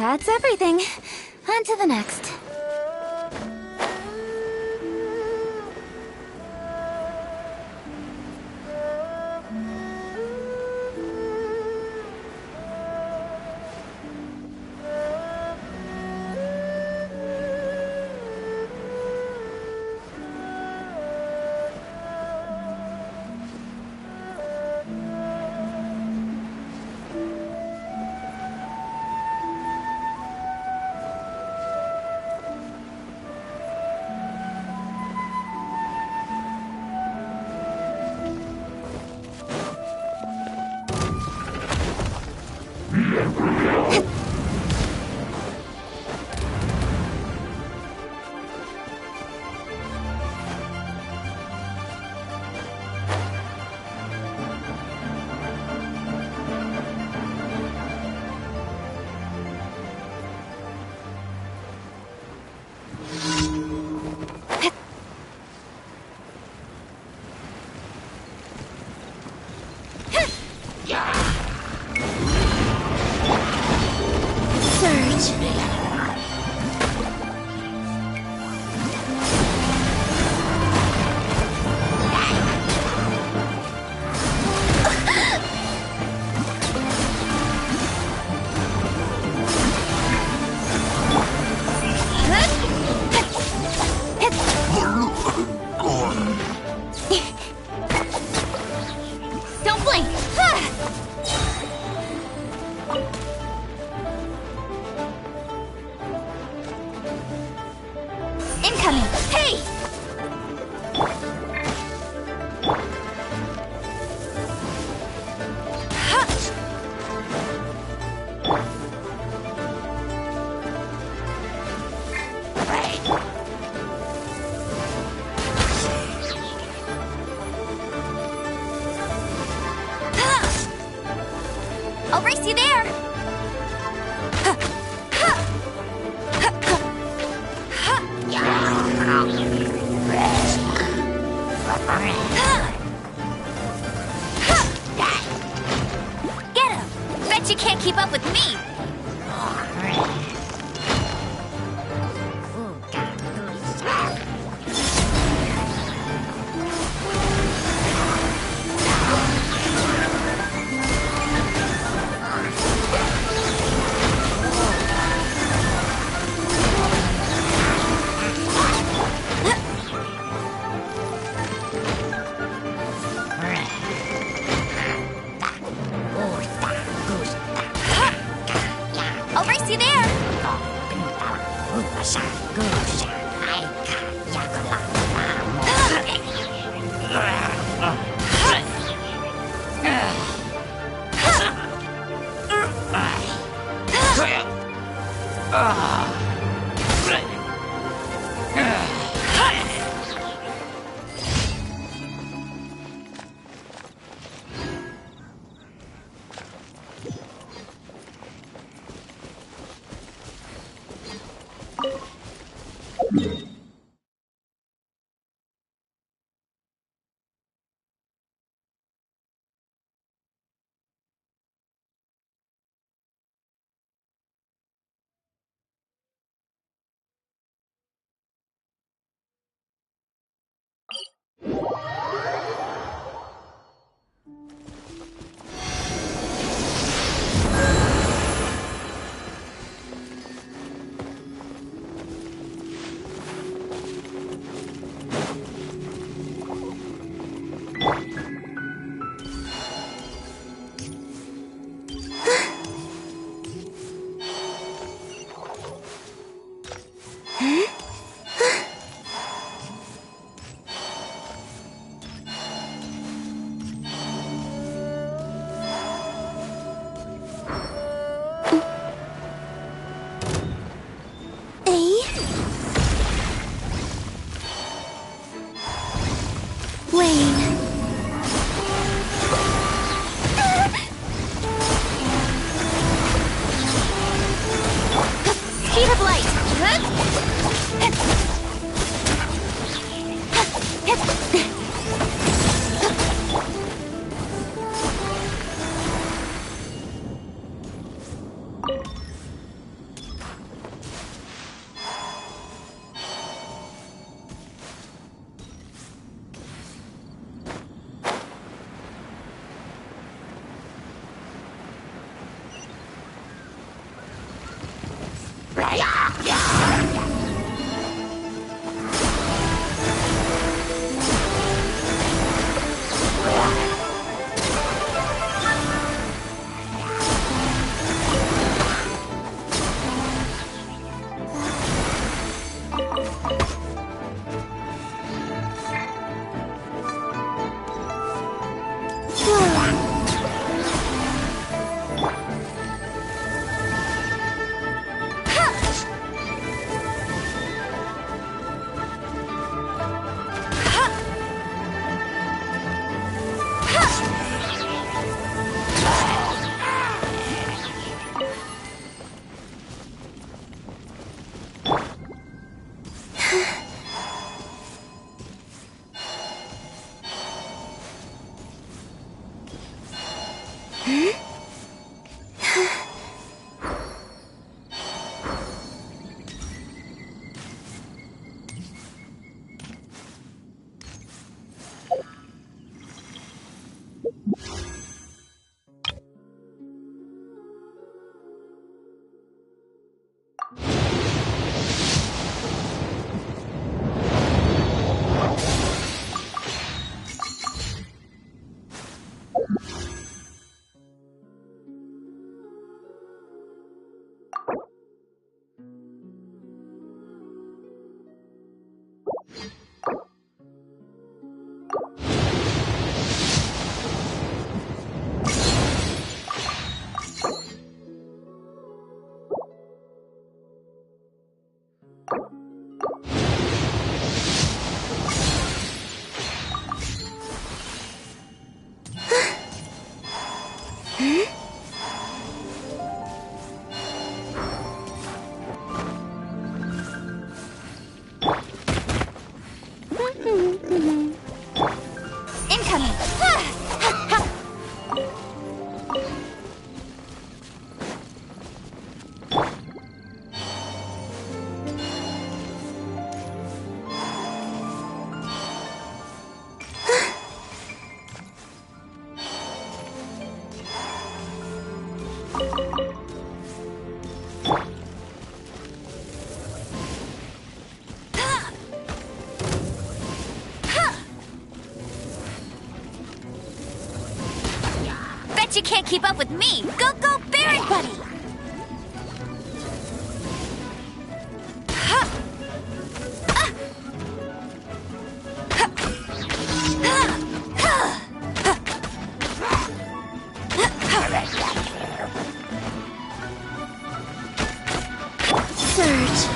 That's everything. On to the next. Don't blink! Incoming! Hey! I'll race you there! Incoming! Bet you can't keep up with me! Go, go, Berry Buddy! Surge.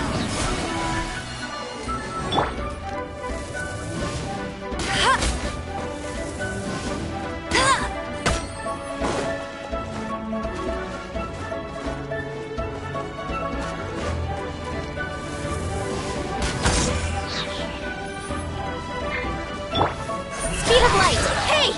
Speed of light! Hey!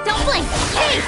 Don't blink! Hey!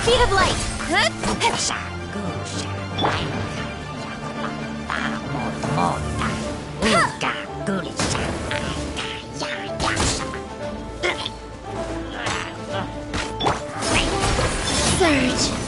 Speed of light! Surge!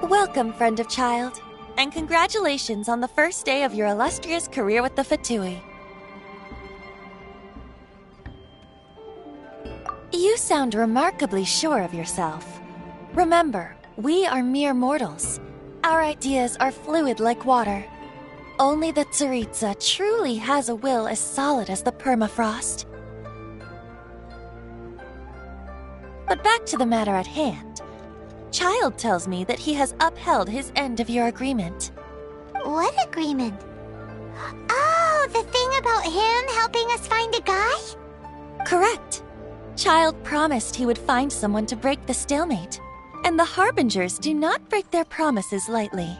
Welcome, friend of child, and congratulations on the first day of your illustrious career with the Fatui. You sound remarkably sure of yourself. Remember, we are mere mortals. Our ideas are fluid like water. Only the Tsaritsa truly has a will as solid as the permafrost. But back to the matter at hand. Child tells me that he has upheld his end of your agreement. What agreement? Oh, the thing about him helping us find a guy? Correct. Child promised he would find someone to break the stalemate. And the Harbingers do not break their promises lightly.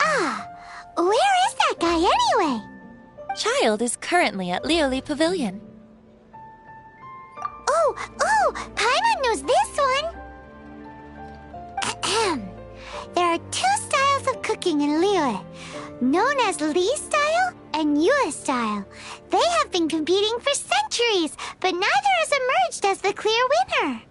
Ah, where is that guy anyway? Child is currently at Lioli Pavilion. Oh, Paimon knows this one! There are two styles of cooking in Liyue, known as Li style and Yue style. They have been competing for centuries. centuries, but neither has emerged as the clear winner.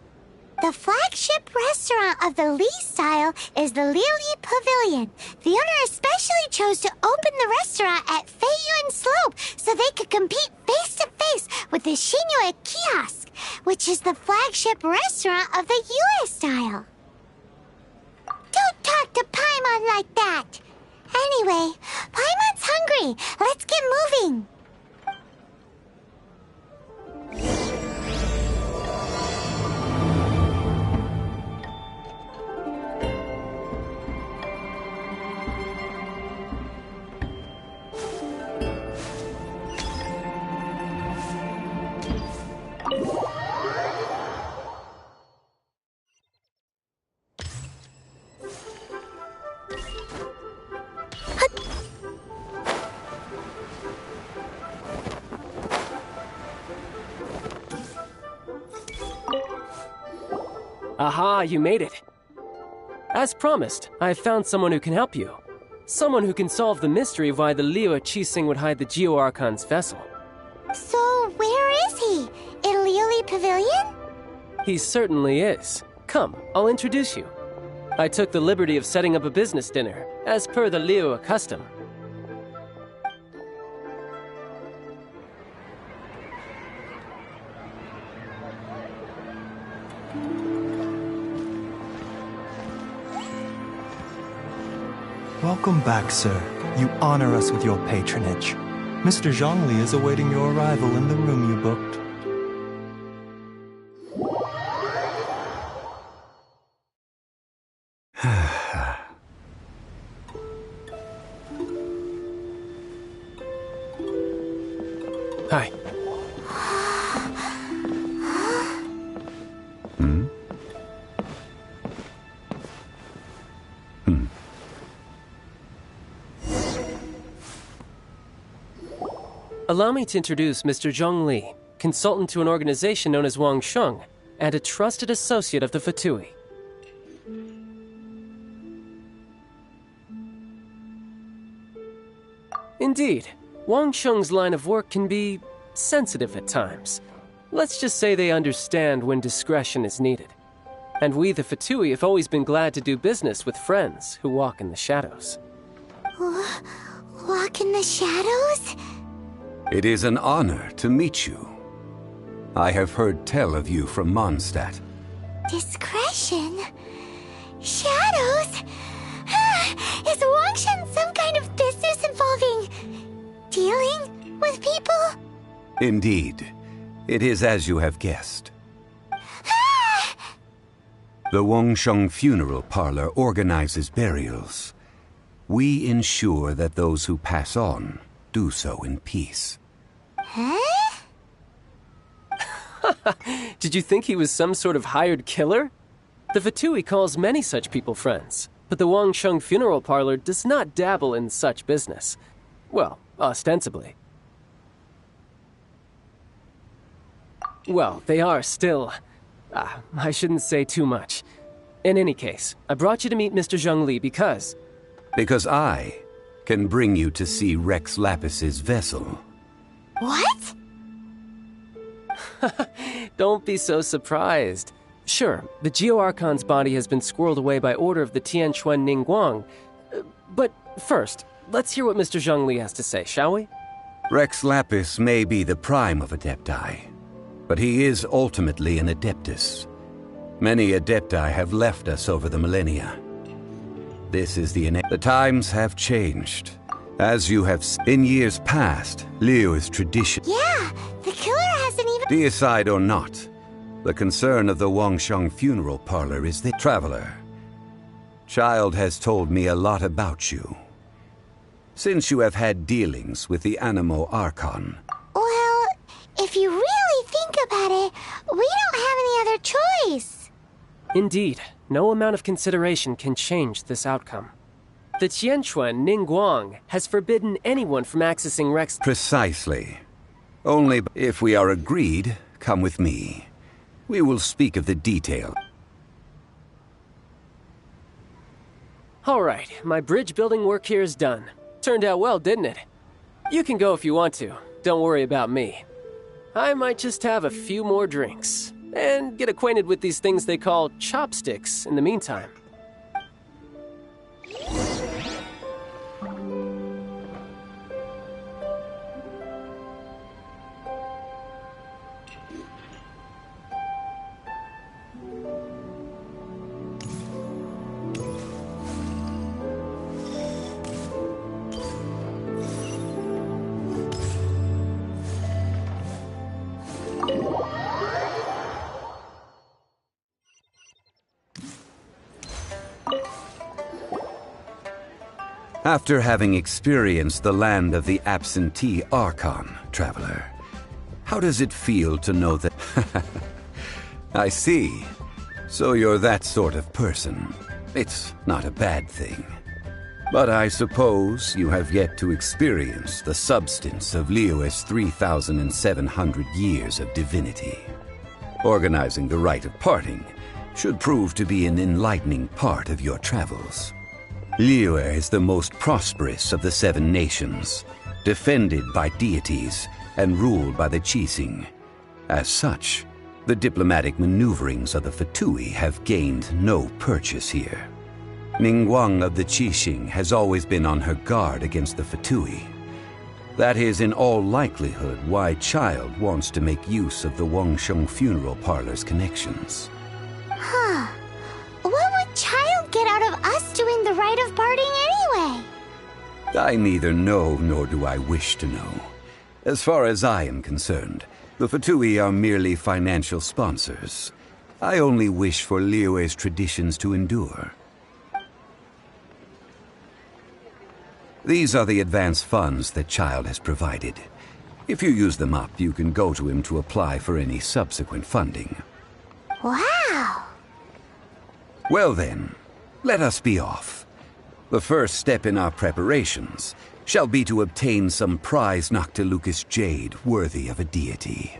The flagship restaurant of the Lee style is the Lily Pavilion. The owner especially chose to open the restaurant at Feiyuan Slope so they could compete face-to-face with the Shinyue Kiosk, which is the flagship restaurant of the US style. Don't talk to Paimon like that! Anyway, Paimon's hungry. Let's get moving. Aha, you made it. As promised, I have found someone who can help you. Someone who can solve the mystery of why the Liu Qixing would hide the Geo Archon's vessel. So, where is he? In Lily Pavilion? He certainly is. Come, I'll introduce you. I took the liberty of setting up a business dinner, as per the Liu custom. Welcome back, sir. You honor us with your patronage. Mr. Zhongli is awaiting your arrival in the room you booked. Hi. Allow me to introduce Mr. Zhong Li, consultant to an organization known as Wang Sheng, and a trusted associate of the Fatui. Indeed, Wang Sheng's line of work can be sensitive at times. Let's just say they understand when discretion is needed. And we, the Fatui, have always been glad to do business with friends who walk in the shadows. Walk in the shadows? It is an honor to meet you. I have heard tell of you from Mondstadt. Discretion? Shadows? Is Wangshan some kind of business involving dealing with people? Indeed. It is as you have guessed. The Wangsheng Funeral Parlor organizes burials. We ensure that those who pass on do so in peace. Huh? Did you think he was some sort of hired killer? The Fatui calls many such people friends, but the Wangsheng Funeral Parlor does not dabble in such business. Well, ostensibly. Well, they are still... I shouldn't say too much. In any case, I brought you to meet Mr. Zhong Li because... Because I can bring you to see Rex Lapis's vessel. What? Don't be so surprised. Sure, the Geo Archon's body has been squirreled away by order of the Tianquan Ningguang. But first, let's hear what Mr. Zhong Li has to say, shall we? Rex Lapis may be the prime of Adepti, but he is ultimately an Adeptus. Many Adepti have left us over the millennia. This is the times have changed. As you have in years past, Liu's tradition... Yeah, the killer hasn't even... Deicide or not, the concern of the Wangsheng Funeral Parlor is the traveler. Child has told me a lot about you. Since you have had dealings with the Animo Archon. Well, if you really think about it, we don't have any other choice. Indeed, no amount of consideration can change this outcome. The Tianquan Ningguang has forbidden anyone from accessing Rex... Precisely. Only if we are agreed, come with me. We will speak of the detail. All right, my bridge building work here is done. Turned out well, didn't it? You can go if you want to. Don't worry about me. I might just have a few more drinks and get acquainted with these things they call chopsticks in the meantime. After having experienced the land of the absentee Archon, traveler, how does it feel to know that... I see. So you're that sort of person. It's not a bad thing. But I suppose you have yet to experience the substance of Liyue's 3,700 years of divinity. Organizing the rite of parting should prove to be an enlightening part of your travels. Liyue is the most prosperous of the 7 nations, defended by deities and ruled by the Qixing. As such, the diplomatic maneuverings of the Fatui have gained no purchase here. Ningguang of the Qixing has always been on her guard against the Fatui. That is in all likelihood why Child wants to make use of the Wangsheng funeral parlor's connections. Huh. What would Child get out of us doing the rite of parting anyway? I neither know nor do I wish to know. As far as I am concerned, the Fatui are merely financial sponsors. I only wish for Liyue's traditions to endure. These are the advance funds that Child has provided. If you use them up, you can go to him to apply for any subsequent funding. Wow! Well then, let us be off. The first step in our preparations shall be to obtain some prized Noctilucous jade worthy of a deity.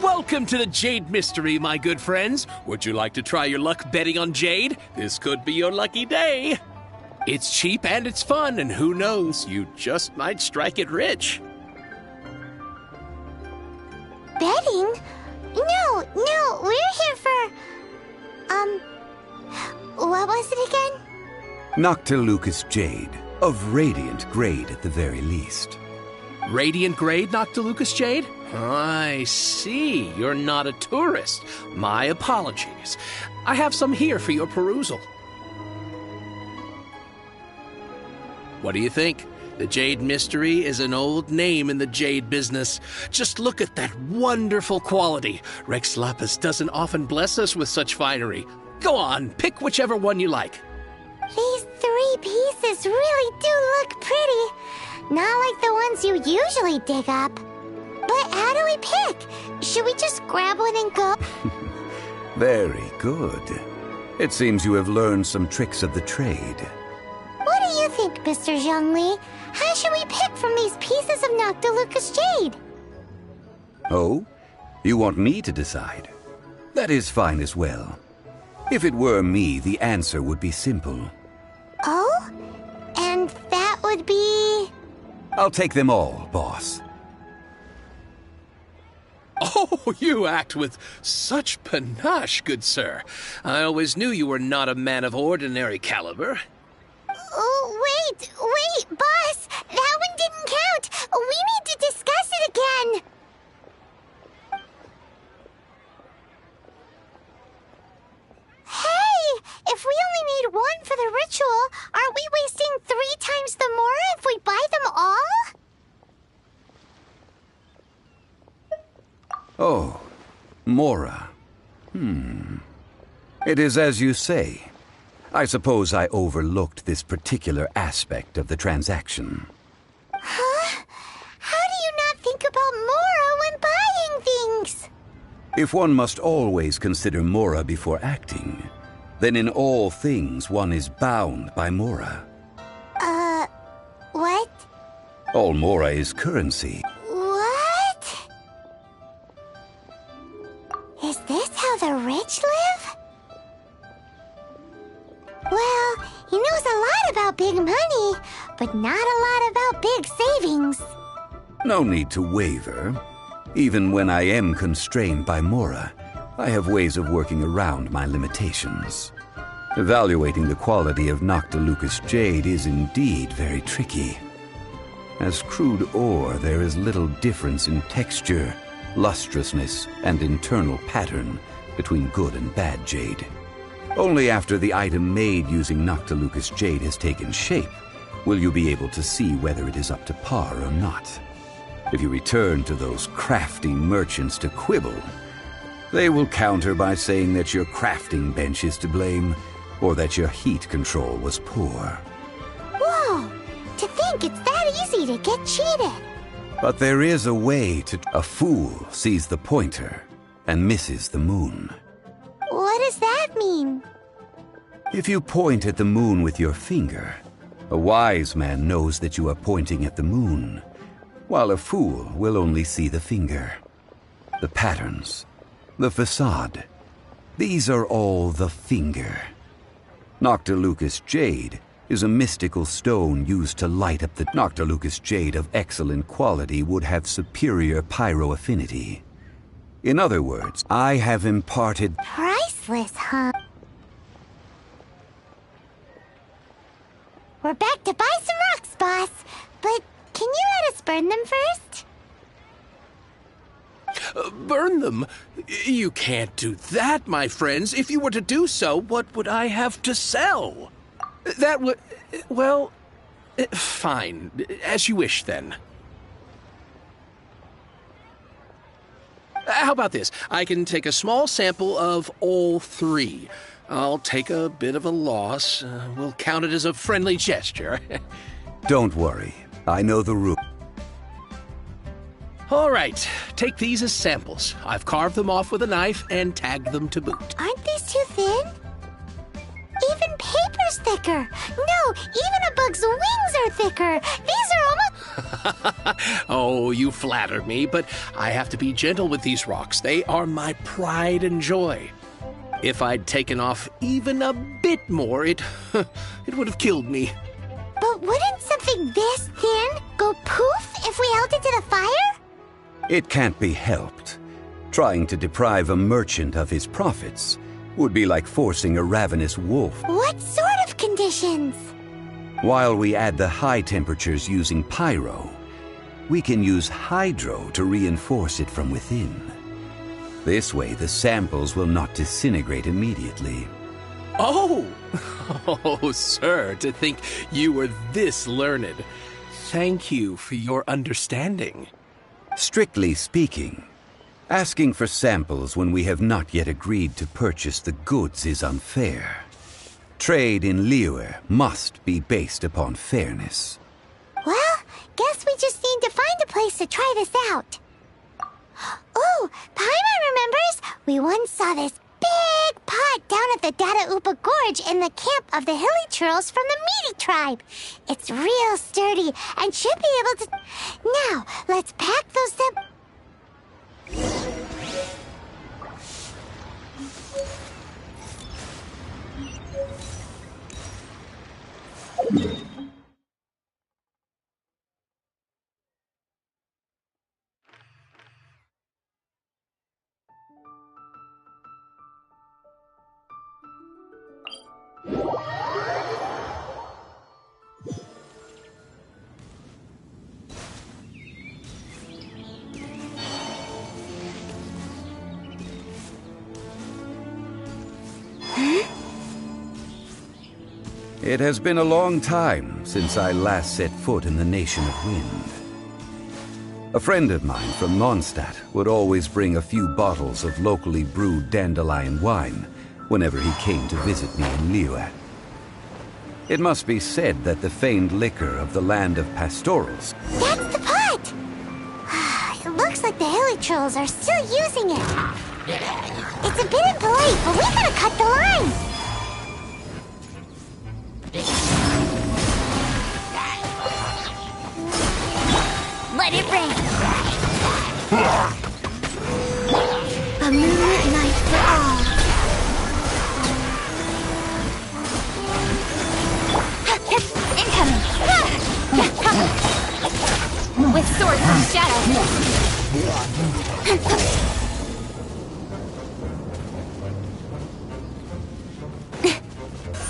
Welcome to the Jade Mystery, my good friends. Would you like to try your luck betting on Jade? This could be your lucky day. It's cheap and it's fun, and who knows, you just might strike it rich. Betting? No, we're here for... what was it again? Noctilucous jade, of radiant grade at the very least. Radiant grade, Noctilucous Jade? I see. You're not a tourist. My apologies. I have some here for your perusal. What do you think? The Jade Mystery is an old name in the jade business. Just look at that wonderful quality. Rex Lapis doesn't often bless us with such finery. Go on, pick whichever one you like. These 3 pieces really do look pretty. Not like the ones you usually dig up. But how do we pick? Should we just grab one and go? Very good. It seems you have learned some tricks of the trade. What do you think, Mr. Zhongli? How should we pick from these pieces of Noctilucous jade? Oh? You want me to decide? That is fine as well. If it were me, the answer would be simple. Oh? And that would be... I'll take them all, boss. Oh, you act with such panache, good sir. I always knew you were not a man of ordinary caliber. Oh, wait, boss! That one didn't count! We need to discuss it again! Hey! If we only need one for the ritual, aren't we wasting 3 times the more if we buy them all? Oh, Mora. It is as you say. I suppose I overlooked this particular aspect of the transaction. Huh? How do you not think about Mora when buying things? If one must always consider Mora before acting, then in all things one is bound by Mora. What? All Mora is currency. What? Is this how the rich live? Well, he knows a lot about big money, but not a lot about big savings. No need to waver. Even when I am constrained by Mora, I have ways of working around my limitations. Evaluating the quality of Noctilucous jade is indeed very tricky. As crude ore, there is little difference in texture, lustrousness, and internal pattern between good and bad jade. Only after the item made using Noctilucous jade has taken shape will you be able to see whether it is up to par or not. If you return to those crafty merchants to quibble, they will counter by saying that your crafting bench is to blame, or that your heat control was poor. Whoa! To think it's that easy to get cheated. But there is a way to... A fool sees the pointer and misses the moon. What does that mean? If you point at the moon with your finger, a wise man knows that you are pointing at the moon, while a fool will only see the finger. The patterns, the facade, these are all the finger. Noctilucous jade is a mystical stone used to light up the... Noctilucous jade of excellent quality would have superior pyro affinity. In other words, I have imparted... Priceless, huh? We're back to buy some rocks, boss. But can you let us burn them first? Burn them? You can't do that, my friends. If you were to do so, what would I have to sell? That would... well... fine. As you wish, then. How about this? I can take a small sample of all three. I'll take a bit of a loss. We'll count it as a friendly gesture. Don't worry. I know the rule. All right. Take these as samples. I've carved them off with a knife and tagged them to boot. Aren't these too thin? Even paper's thicker. No, even a bug's wings are thicker. These are almost... Oh, you flatter me, but I have to be gentle with these rocks. They are my pride and joy. If I'd taken off even a bit more, it would have killed me. But wouldn't something this thin go poof if we held it to the fire? It can't be helped. Trying to deprive a merchant of his profits would be like forcing a ravenous wolf. What sort of conditions? While we add the high temperatures using pyro, we can use hydro to reinforce it from within. This way, the samples will not disintegrate immediately. Oh! Oh, sir, to think you were this learned. Thank you for your understanding. Strictly speaking, asking for samples when we have not yet agreed to purchase the goods is unfair. Trade in Liyue must be based upon fairness. Well, guess we just need to find a place to try this out. Ooh, Paimon remembers we once saw this big pot down at the Data Upa Gorge in the camp of the Hilly Churls from the Meaty tribe. It's real sturdy and should be able to... Now, let's pack those It has been a long time since I last set foot in the Nation of Wind. A friend of mine from Mondstadt would always bring a few bottles of locally brewed dandelion wine whenever he came to visit me in Liyuan. It must be said that the famed liquor of the land of pastorals... That's the pot! It looks like the hilly trolls are still using it. It's a bit impolite, but we gotta cut the line! Let it rain. A moonlit night for all. Incoming. With swords and shadow.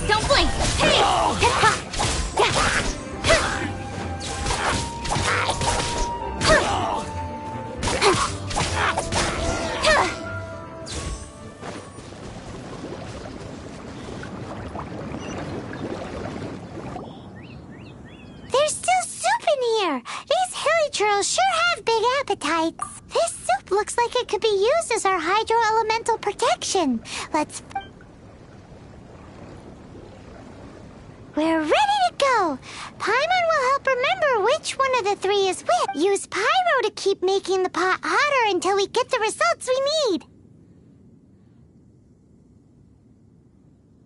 Don't blink. Hey. There's still soup in here! These hilly trolls sure have big appetites. This soup looks like it could be used as our hydro-elemental protection. Let's... We're ready to go! Paimon will help remember which one of the three is which. Use pyro to keep making the pot hotter until we get the results we need.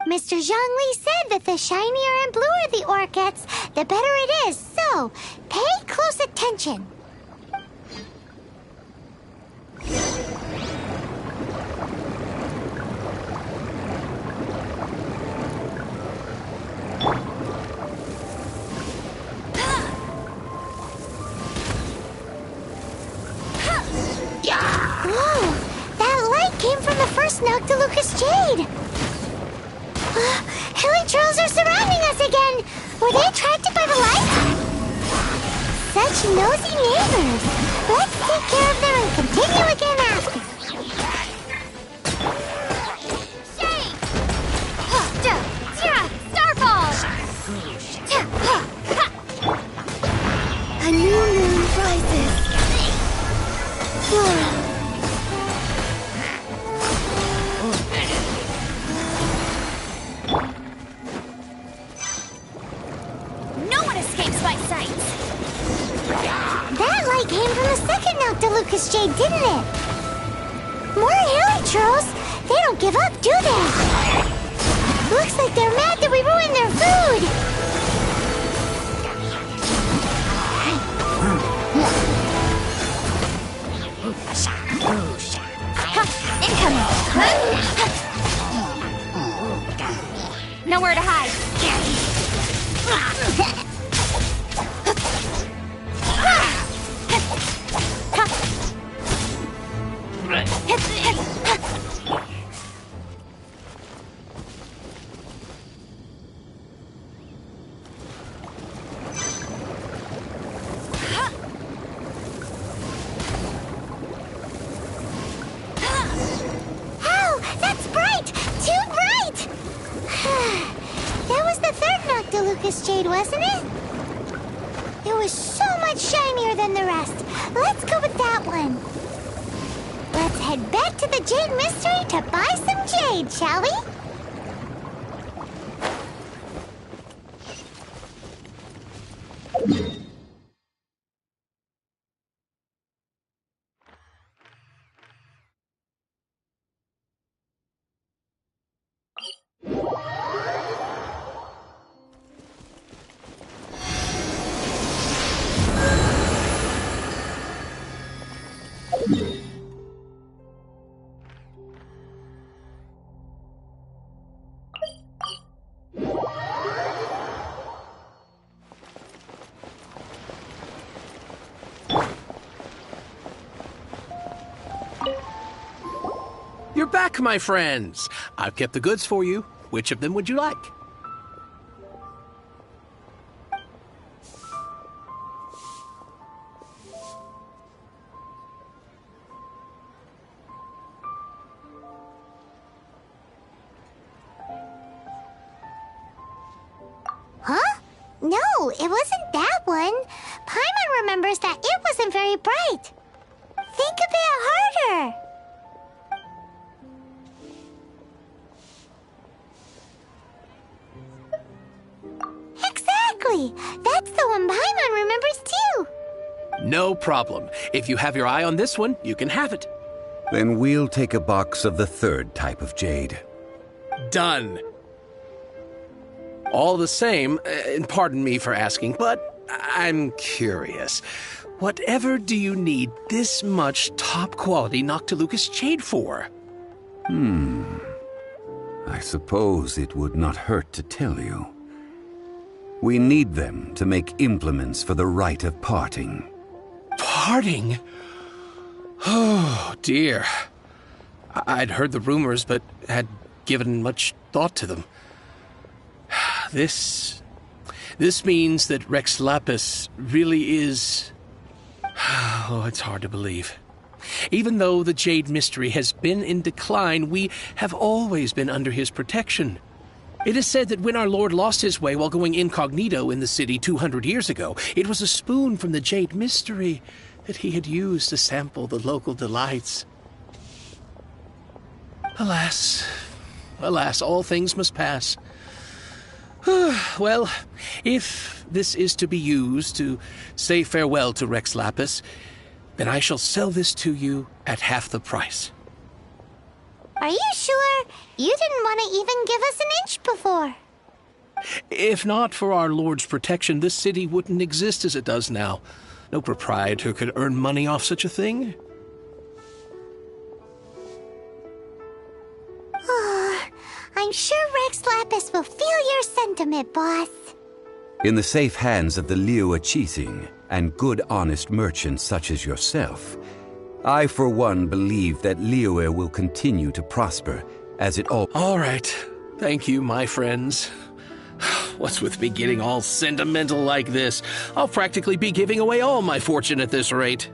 Mr. Zhongli said that the shinier and bluer the ore gets, the better it is. So, pay close attention. Whoa! That light came from the first Noctilucous Jade! Hilly trolls are surrounding us again! Were they attracted by the light? Such nosy neighbors! Let's take care of them and continue again after. Shake. Starfall. A new moon rises. Flora. No one escapes my sight. That light came from the second Noctilucous Jade, didn't it? More hilly trolls! They don't give up, do they? Looks like they're mad that we ruined their food! Incoming. Nowhere to hide. Ow! That's bright! Too bright! That was the third Noctilucous Jade, wasn't it? It was so much shinier than the rest. Let's go with that one. Let's head back to the Jade Mystery to buy some jade, shall we? You're back, my friends. I've kept the goods for you. Which of them would you like? Huh? No, it wasn't that one. Paimon remembers that it wasn't very bright. Think a bit harder. Exactly. That's the one Paimon remembers too. No problem. If you have your eye on this one, you can have it. Then we'll take a box of the third type of jade. Done. All the same, and pardon me for asking, but I'm curious. Whatever do you need this much top-quality Noctilucous jade for? I suppose it would not hurt to tell you. We need them to make implements for the rite of parting. Parting? Oh, dear. I'd heard the rumors, but had given much thought to them. This means that Rex Lapis really is... Oh, it's hard to believe. Even though the Jade Mystery has been in decline, we have always been under his protection. It is said that when our Lord lost his way while going incognito in the city 200 years ago, it was a spoon from the Jade Mystery that he had used to sample the local delights. Alas, all things must pass. Well, if this is to be used to say farewell to Rex Lapis, then I shall sell this to you at half the price. Are you sure? You didn't want to even give us an inch before. If not for our Lord's protection, this city wouldn't exist as it does now. No proprietor could earn money off such a thing. I'm sure Rex Lapis will feel your sentiment, boss. In the safe hands of the Liu Chising and good honest merchants such as yourself, I for one believe that Liyue will continue to prosper as it all... All right. Thank you, my friends. What's with me getting all sentimental like this? I'll practically be giving away all my fortune at this rate.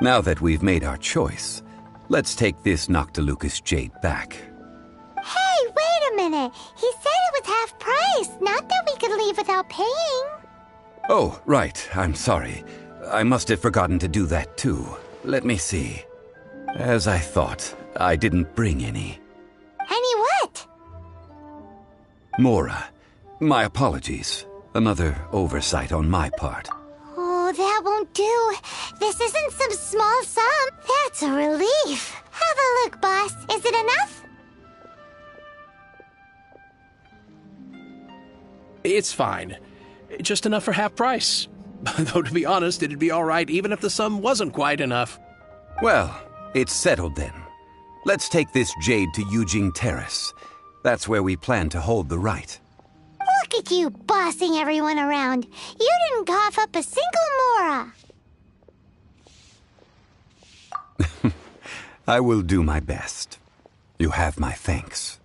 Now that we've made our choice, let's take this Noctilucous jade back. Hey, wait a minute. He said it was half price, not that we could leave without paying. Oh, right. I'm sorry. I must have forgotten to do that too. Let me see. As I thought, I didn't bring any. Any what? Mora, my apologies. Another oversight on my part. Oh, that won't do. This isn't some small sum. That's a relief. Have a look, boss. Is it enough? It's fine. Just enough for half price. Though, to be honest, it'd be all right even if the sum wasn't quite enough. Well, it's settled then. Let's take this jade to Yujing Terrace. That's where we plan to hold the rite. Look at you bossing everyone around. You didn't cough up a single Mora. I will do my best. You have my thanks.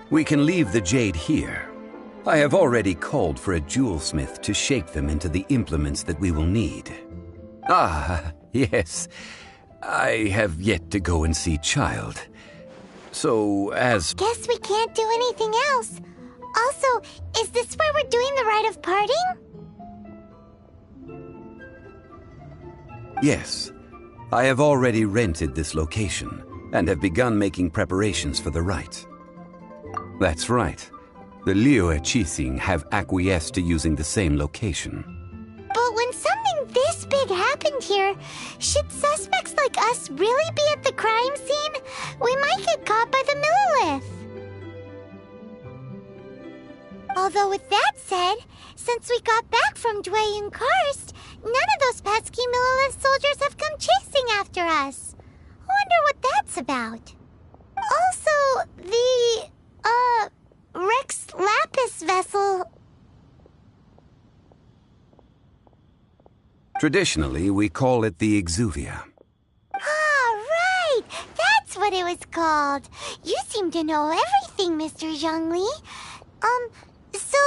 We can leave the jade here. I have already called for a jewelsmith to shape them into the implements that we will need. Ah, yes. I have yet to go and see Child. So, as... Guess we can't do anything else. Also, is this where we're doing the rite of parting? Yes. I have already rented this location, and have begun making preparations for the rite. That's right. The Liyue Qixing have acquiesced to using the same location. But when something this big happened here, should suspects like us really be at the crime scene? We might get caught by the Millilith. Although with that said, since we got back from Dwayne Karst, none of those pesky Millilith soldiers have come chasing after us. I wonder what that's about. Also, the, Rex Lapis vessel... Traditionally, we call it the Exuvia. Ah, right! That's what it was called. You seem to know everything, Mr. Zhongli. So,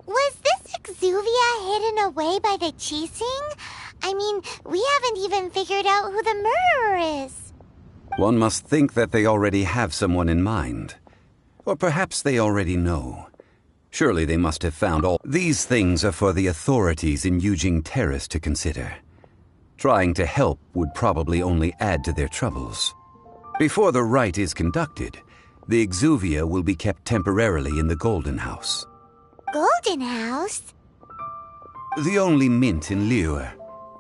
was this Exuvia hidden away by the Qixing? I mean, we haven't even figured out who the murderer is. One must think that they already have someone in mind. Or perhaps they already know. Surely they must have found all... These things are for the authorities in Yujing Terrace to consider. Trying to help would probably only add to their troubles. Before the rite is conducted, the Exuvia will be kept temporarily in the Golden House. Golden House? The only mint in Liyue,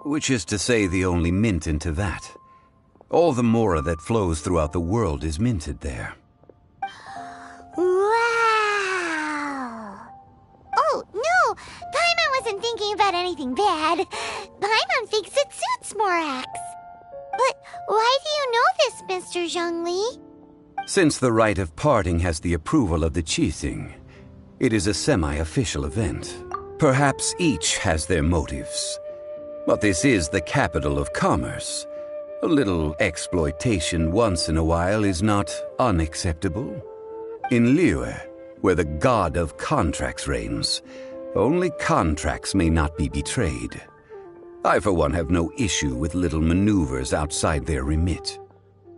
which is to say the only mint in Teyvat. All the mora that flows throughout the world is minted there. Wow! Oh, no! Paimon wasn't thinking about anything bad. Paimon thinks it suits Morax. But why do you know this, Mr. Zhongli? Since the rite of parting has the approval of the Qixing, it is a semi-official event. Perhaps each has their motives. But this is the capital of commerce. A little exploitation once in a while is not unacceptable. In Liyue, where the god of contracts reigns, only contracts may not be betrayed. I, for one, have no issue with little maneuvers outside their remit.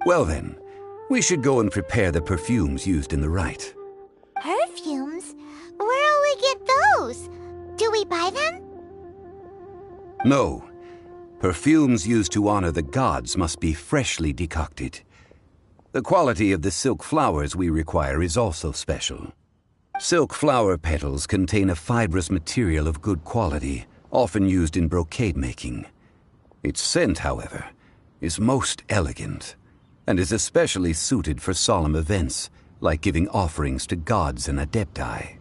Well then, we should go and prepare the perfumes used in the rite. Perfumes? Where'll we get those? Do we buy them? No. Perfumes used to honor the gods must be freshly decocted. The quality of the silk flowers we require is also special. Silk flower petals contain a fibrous material of good quality, often used in brocade making. Its scent, however, is most elegant, and is especially suited for solemn events, like giving offerings to gods and adepti.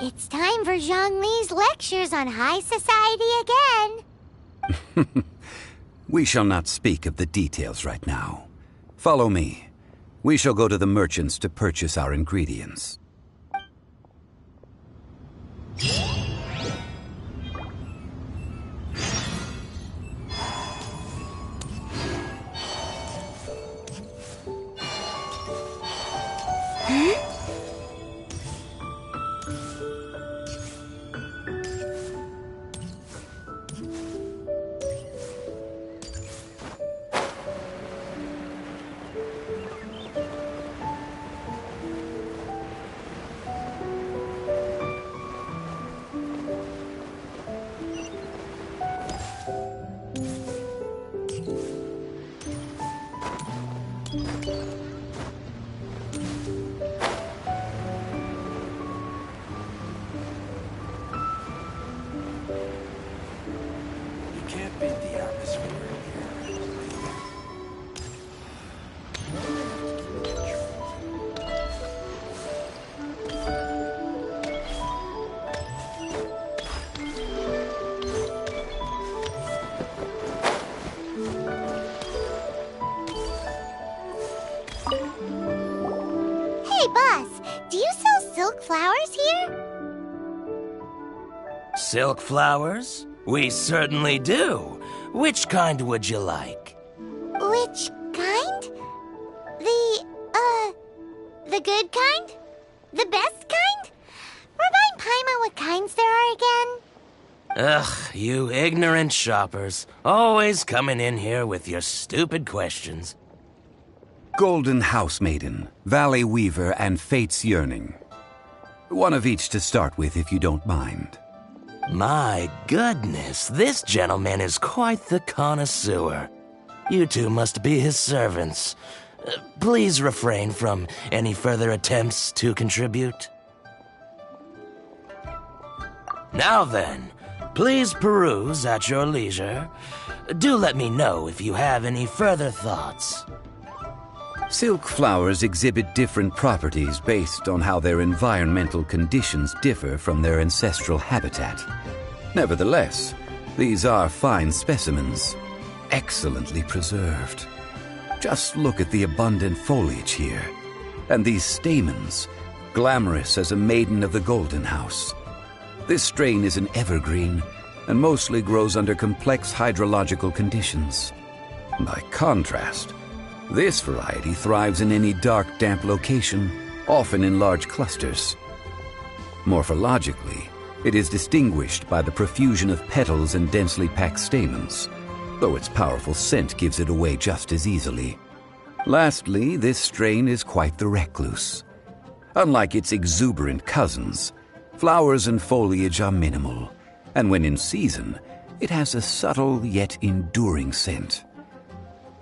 It's time for Zhongli's lectures on high society again. We shall not speak of the details right now. Follow me. We shall go to the merchants to purchase our ingredients. Hey, boss, do you sell silk flowers here? Silk flowers? We certainly do. Which kind would you like? Which kind? The good kind? The best kind? Remind Paimon what kinds there are again. Ugh, you ignorant shoppers. Always coming in here with your stupid questions. Golden House Maiden, Valley Weaver, and Fate's Yearning. One of each to start with, if you don't mind. My goodness, this gentleman is quite the connoisseur. You two must be his servants. Please refrain from any further attempts to contribute. Now then, please peruse at your leisure. Do let me know if you have any further thoughts. Silk flowers exhibit different properties based on how their environmental conditions differ from their ancestral habitat. Nevertheless, these are fine specimens, excellently preserved. Just look at the abundant foliage here, and these stamens, glamorous as a maiden of the Golden House. This strain is an evergreen, and mostly grows under complex hydrological conditions. By contrast, this variety thrives in any dark, damp location, often in large clusters. Morphologically, it is distinguished by the profusion of petals and densely packed stamens, though its powerful scent gives it away just as easily. Lastly, this strain is quite the recluse. Unlike its exuberant cousins, flowers and foliage are minimal, and when in season, it has a subtle yet enduring scent.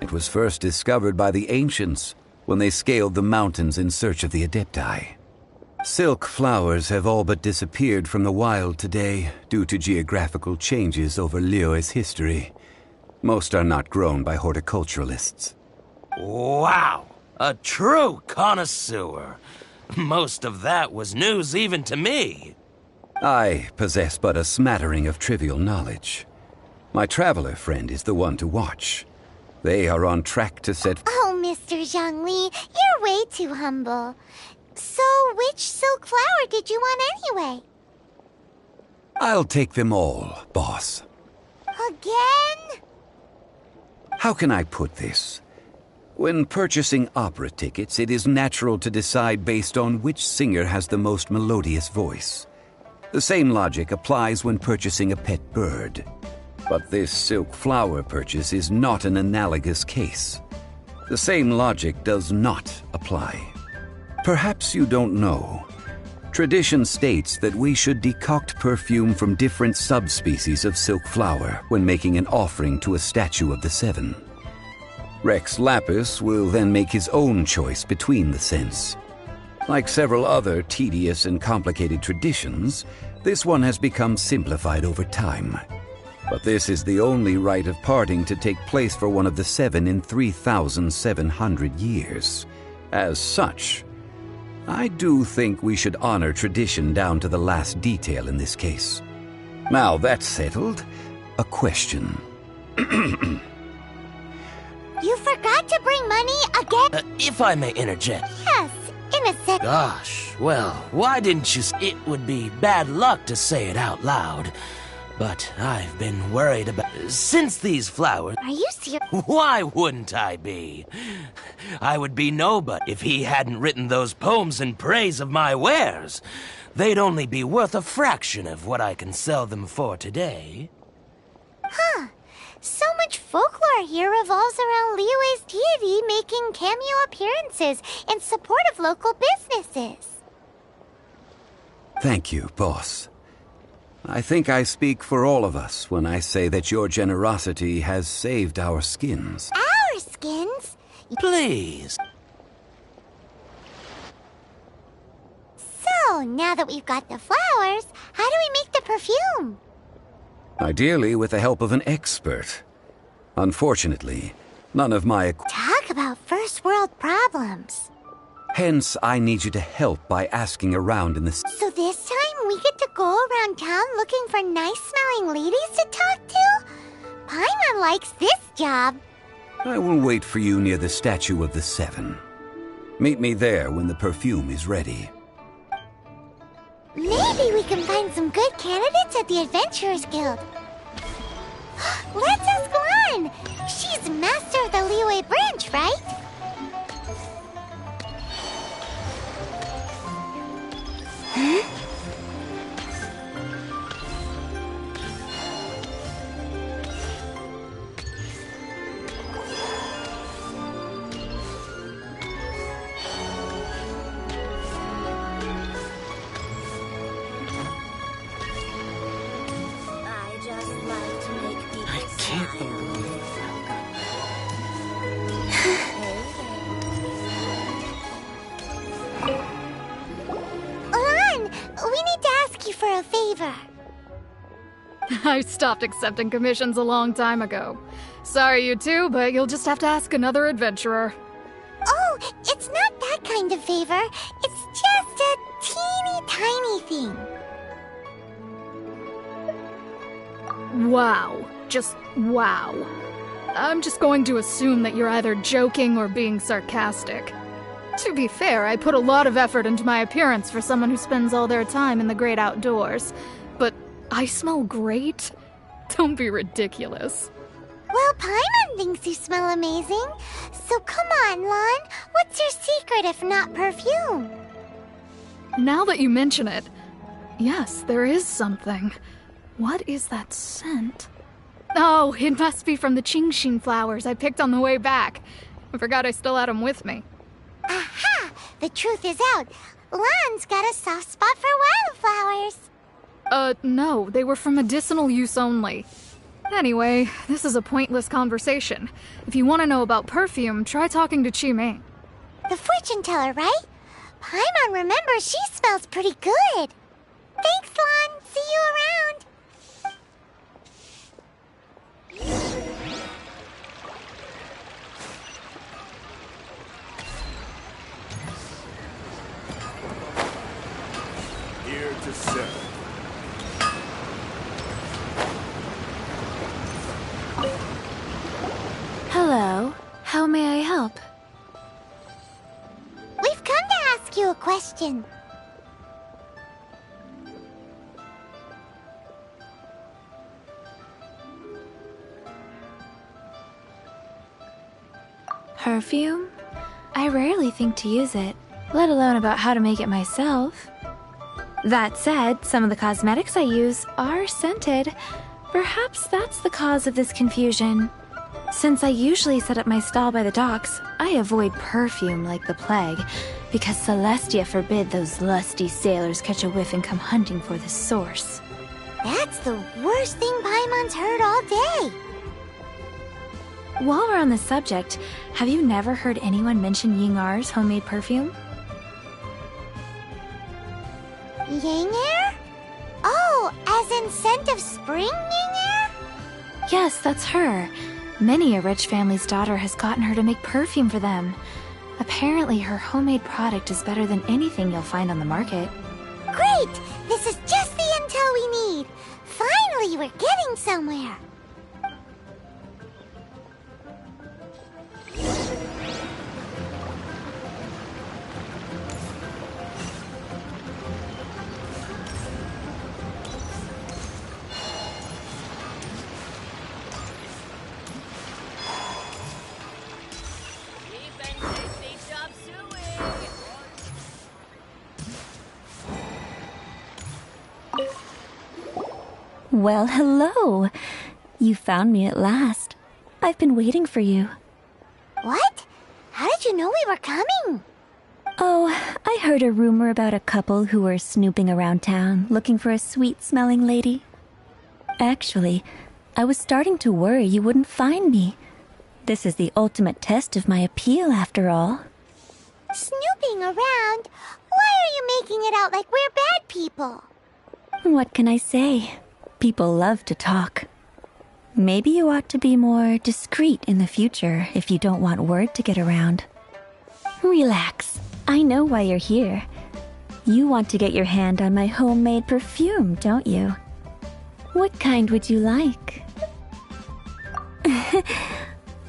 It was first discovered by the ancients when they scaled the mountains in search of the Adepti. Silk flowers have all but disappeared from the wild today due to geographical changes over Liyue's history. Most are not grown by horticulturalists. Wow! A true connoisseur. Most of that was news even to me. I possess but a smattering of trivial knowledge. My traveler friend is the one to watch. They are on track to set... Oh, Mr. Zhongli, you're way too humble. So, which silk flower did you want anyway? I'll take them all, boss. Again? How can I put this? When purchasing opera tickets, it is natural to decide based on which singer has the most melodious voice. The same logic applies when purchasing a pet bird. But this silk flower purchase is not an analogous case. The same logic does not apply. Perhaps you don't know. Tradition states that we should decoct perfume from different subspecies of silk flower when making an offering to a statue of the Seven. Rex Lapis will then make his own choice between the scents. Like several other tedious and complicated traditions, this one has become simplified over time. But this is the only rite of parting to take place for one of the Seven in 3,700 years. As such, I do think we should honor tradition down to the last detail in this case. Now that's settled, a question. You forgot to bring money again? If I may interject. Yes, in a sec. Gosh, well, why didn't you It would be bad luck to say it out loud. But I've been worried about... Since these flowers... Are you serious? Why wouldn't I be? I would be nobody if he hadn't written those poems in praise of my wares. They'd only be worth a fraction of what I can sell them for today. Huh. So much folklore here revolves around Liyue's deity making cameo appearances in support of local businesses. Thank you, boss. I think I speak for all of us when I say that your generosity has saved our skins. Our skins? Please. So, now that we've got the flowers, how do we make the perfume? Ideally with the help of an expert. Unfortunately, none of my... Talk about first world problems. Hence, I need you to help by asking around in the... So this time we get to go around town looking for nice-smelling ladies to talk to? Paimon likes this job. I will wait for you near the statue of the Seven. Meet me there when the perfume is ready. Maybe we can find some good candidates at the Adventurers Guild. Let's ask Guan. She's master of the Liyue branch, right? favor. I stopped accepting commissions a long time ago. Sorry, you two, but you'll just have to ask another adventurer. Oh, it's not that kind of favor. It's just a teeny tiny thing. Wow. Just wow. I'm just going to assume that you're either joking or being sarcastic. To be fair, I put a lot of effort into my appearance for someone who spends all their time in the great outdoors. But I smell great? Don't be ridiculous. Well, Paimon thinks you smell amazing. So come on, Lon. What's your secret if not perfume? Now that you mention it, yes, there is something. What is that scent? Oh, it must be from the Qingshin flowers I picked on the way back. I forgot I still had them with me. Aha! The truth is out. Lon's got a soft spot for wildflowers. No, they were for medicinal use only. Anyway, this is a pointless conversation. If you want to know about perfume, try talking to Qiming. The fortune teller, right? Paimon remembers she smells pretty good. Thanks, Lon. See you around. Here to serve. Hello. How may I help? We've come to ask you a question. Perfume? I rarely think to use it, let alone about how to make it myself. That said, some of the cosmetics I use are scented. Perhaps that's the cause of this confusion. Since I usually set up my stall by the docks, I avoid perfume like the plague, because Celestia forbid those lusty sailors catch a whiff and come hunting for the source. That's the worst thing Paimon's heard all day. While we're on the subject, have you never heard anyone mention Yingar's homemade perfume? Yingar? Oh, as in scent of spring, Yingar? Yes, that's her. Many a rich family's daughter has gotten her to make perfume for them. Apparently, her homemade product is better than anything you'll find on the market. Great! This is just the intel we need. Finally, we're getting somewhere. Well, hello. You found me at last. I've been waiting for you. What? How did you know we were coming? Oh, I heard a rumor about a couple who were snooping around town looking for a sweet-smelling lady. Actually, I was starting to worry you wouldn't find me. This is the ultimate test of my appeal, after all. Snooping around? Why are you making it out like we're bad people? What can I say? People love to talk. Maybe you ought to be more discreet in the future if you don't want word to get around. Relax. I know why you're here. You want to get your hand on my homemade perfume, don't you? What kind would you like?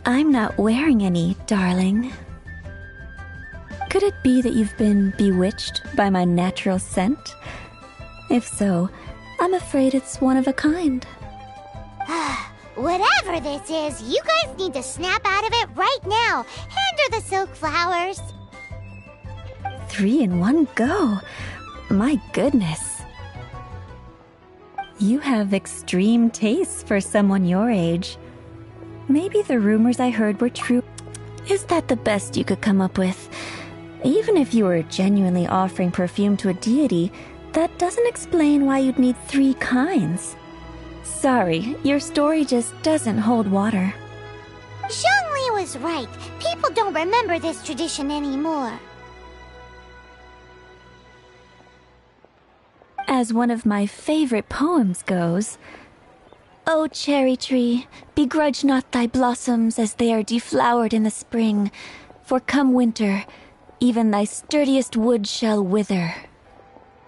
I'm not wearing any, darling. Could it be that you've been bewitched by my natural scent? If so, I'm afraid it's one of a kind. Whatever this is, you guys need to snap out of it right now. Hand her the silk flowers. 3 in one go. My goodness. You have extreme tastes for someone your age. Maybe the rumors I heard were true. Is that the best you could come up with? Even if you were genuinely offering perfume to a deity, that doesn't explain why you'd need 3 kinds. Sorry, your story just doesn't hold water. Zhongli was right. People don't remember this tradition anymore. As one of my favorite poems goes, "O cherry tree, begrudge not thy blossoms as they are deflowered in the spring, for come winter, even thy sturdiest wood shall wither."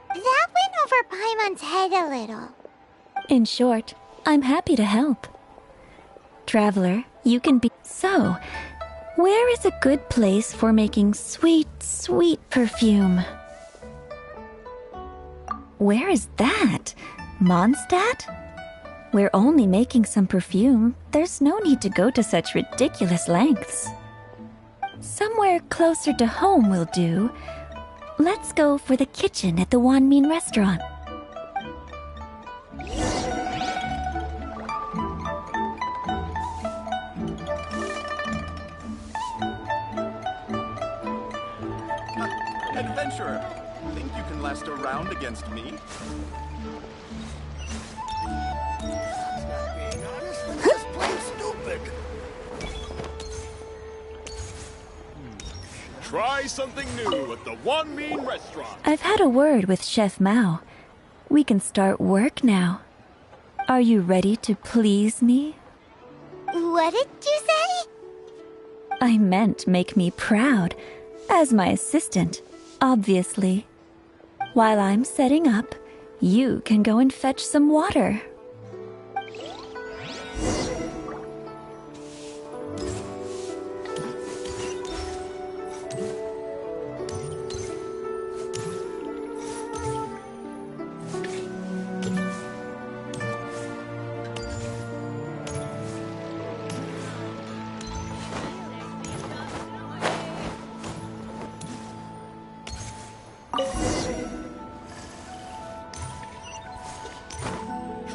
That went over Paimon's head a little. In short, I'm happy to help. Traveler, you can be... So, where is a good place for making sweet, sweet perfume? Where is that? Mondstadt? We're only making some perfume. There's no need to go to such ridiculous lengths. Somewhere closer to home will do. Let's go for the kitchen at the Wanmin restaurant. Adventurer, think you can last a round against me? This plain stupid. Try something new at the One Mean Restaurant. I've had a word with Chef Mao. We can start work now. Are you ready to please me? What did you say? I meant make me proud. As my assistant, obviously. While I'm setting up, you can go and fetch some water.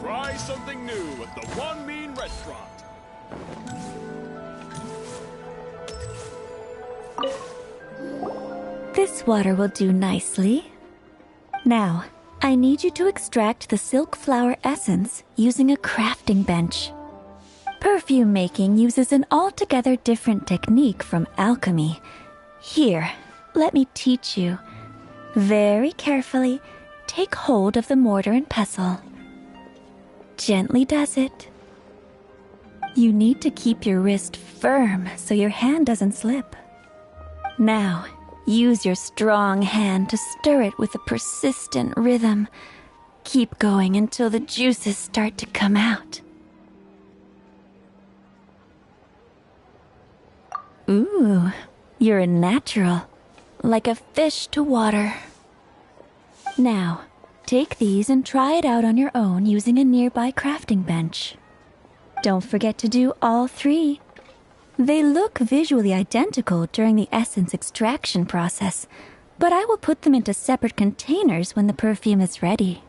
Try something new at the One Mean Restaurant. This water will do nicely. Now, I need you to extract the silk flower essence using a crafting bench. Perfume making uses an altogether different technique from alchemy. Here, let me teach you. Very carefully, take hold of the mortar and pestle. Gently does it. You need to keep your wrist firm so your hand doesn't slip. Now, use your strong hand to stir it with a persistent rhythm. Keep going until the juices start to come out. Ooh, you're a natural, like a fish to water. Now, take these and try it out on your own using a nearby crafting bench. Don't forget to do all three. They look visually identical during the essence extraction process, but I will put them into separate containers when the perfume is ready.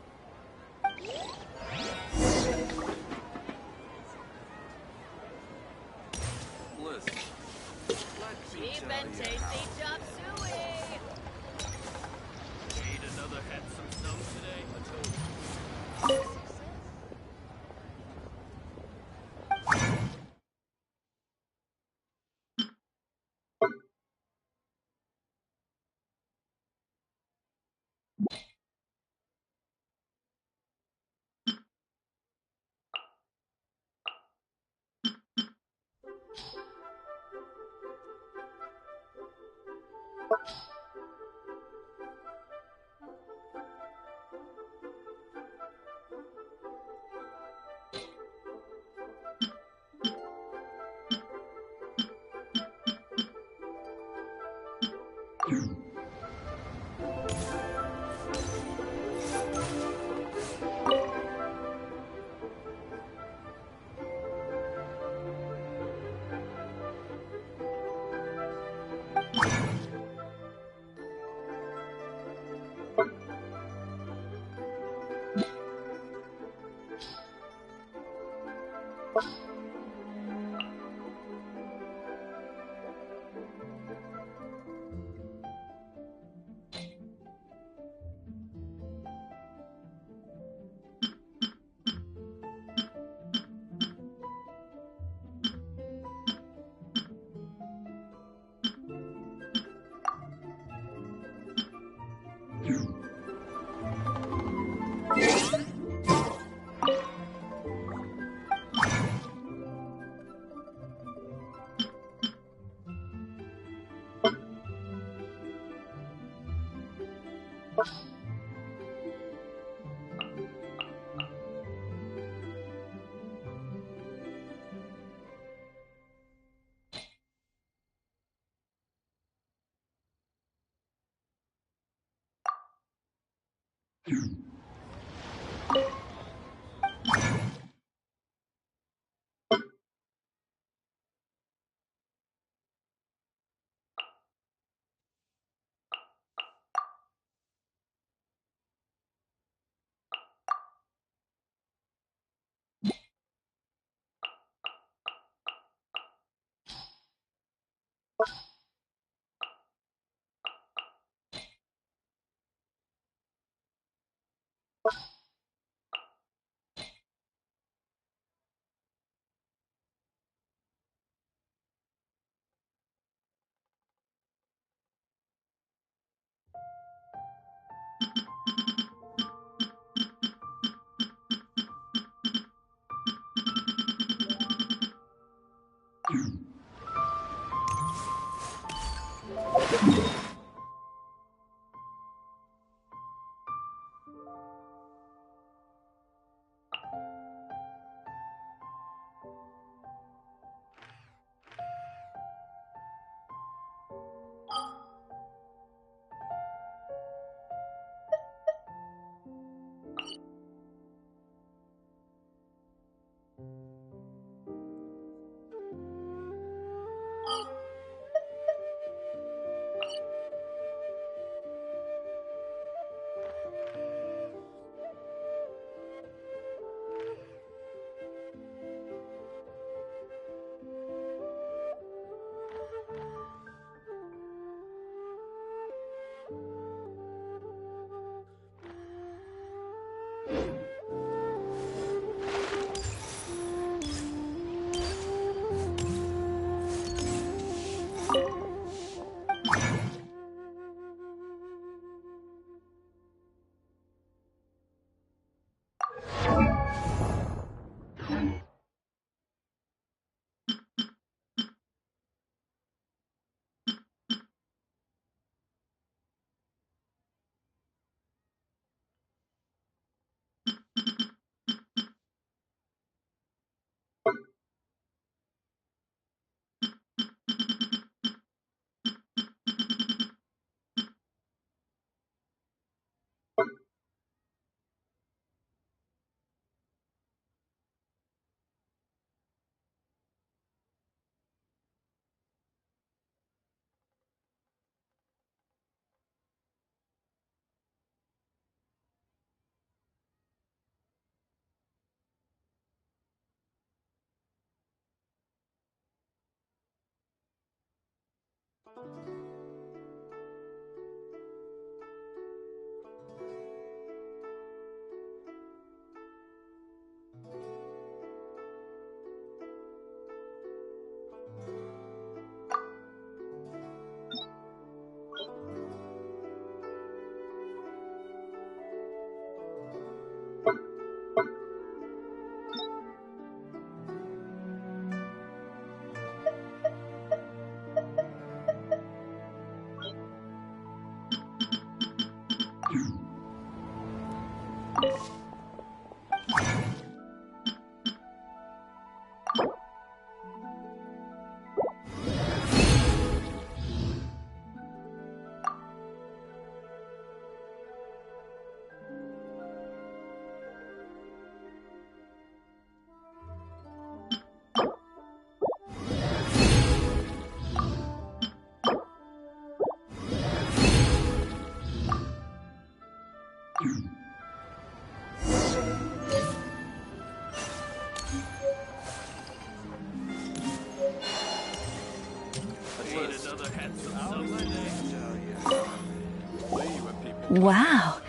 Wow,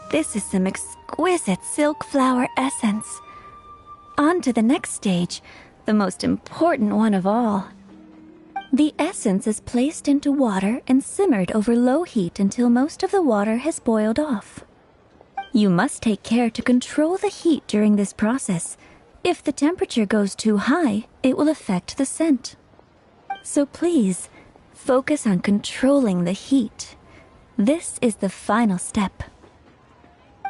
this is some exquisite silk flower essence. On to the next stage, the most important one of all. The essence is placed into water and simmered over low heat until most of the water has boiled off. You must take care to control the heat during this process. If the temperature goes too high, it will affect the scent. So please, focus on controlling the heat. This is the final step.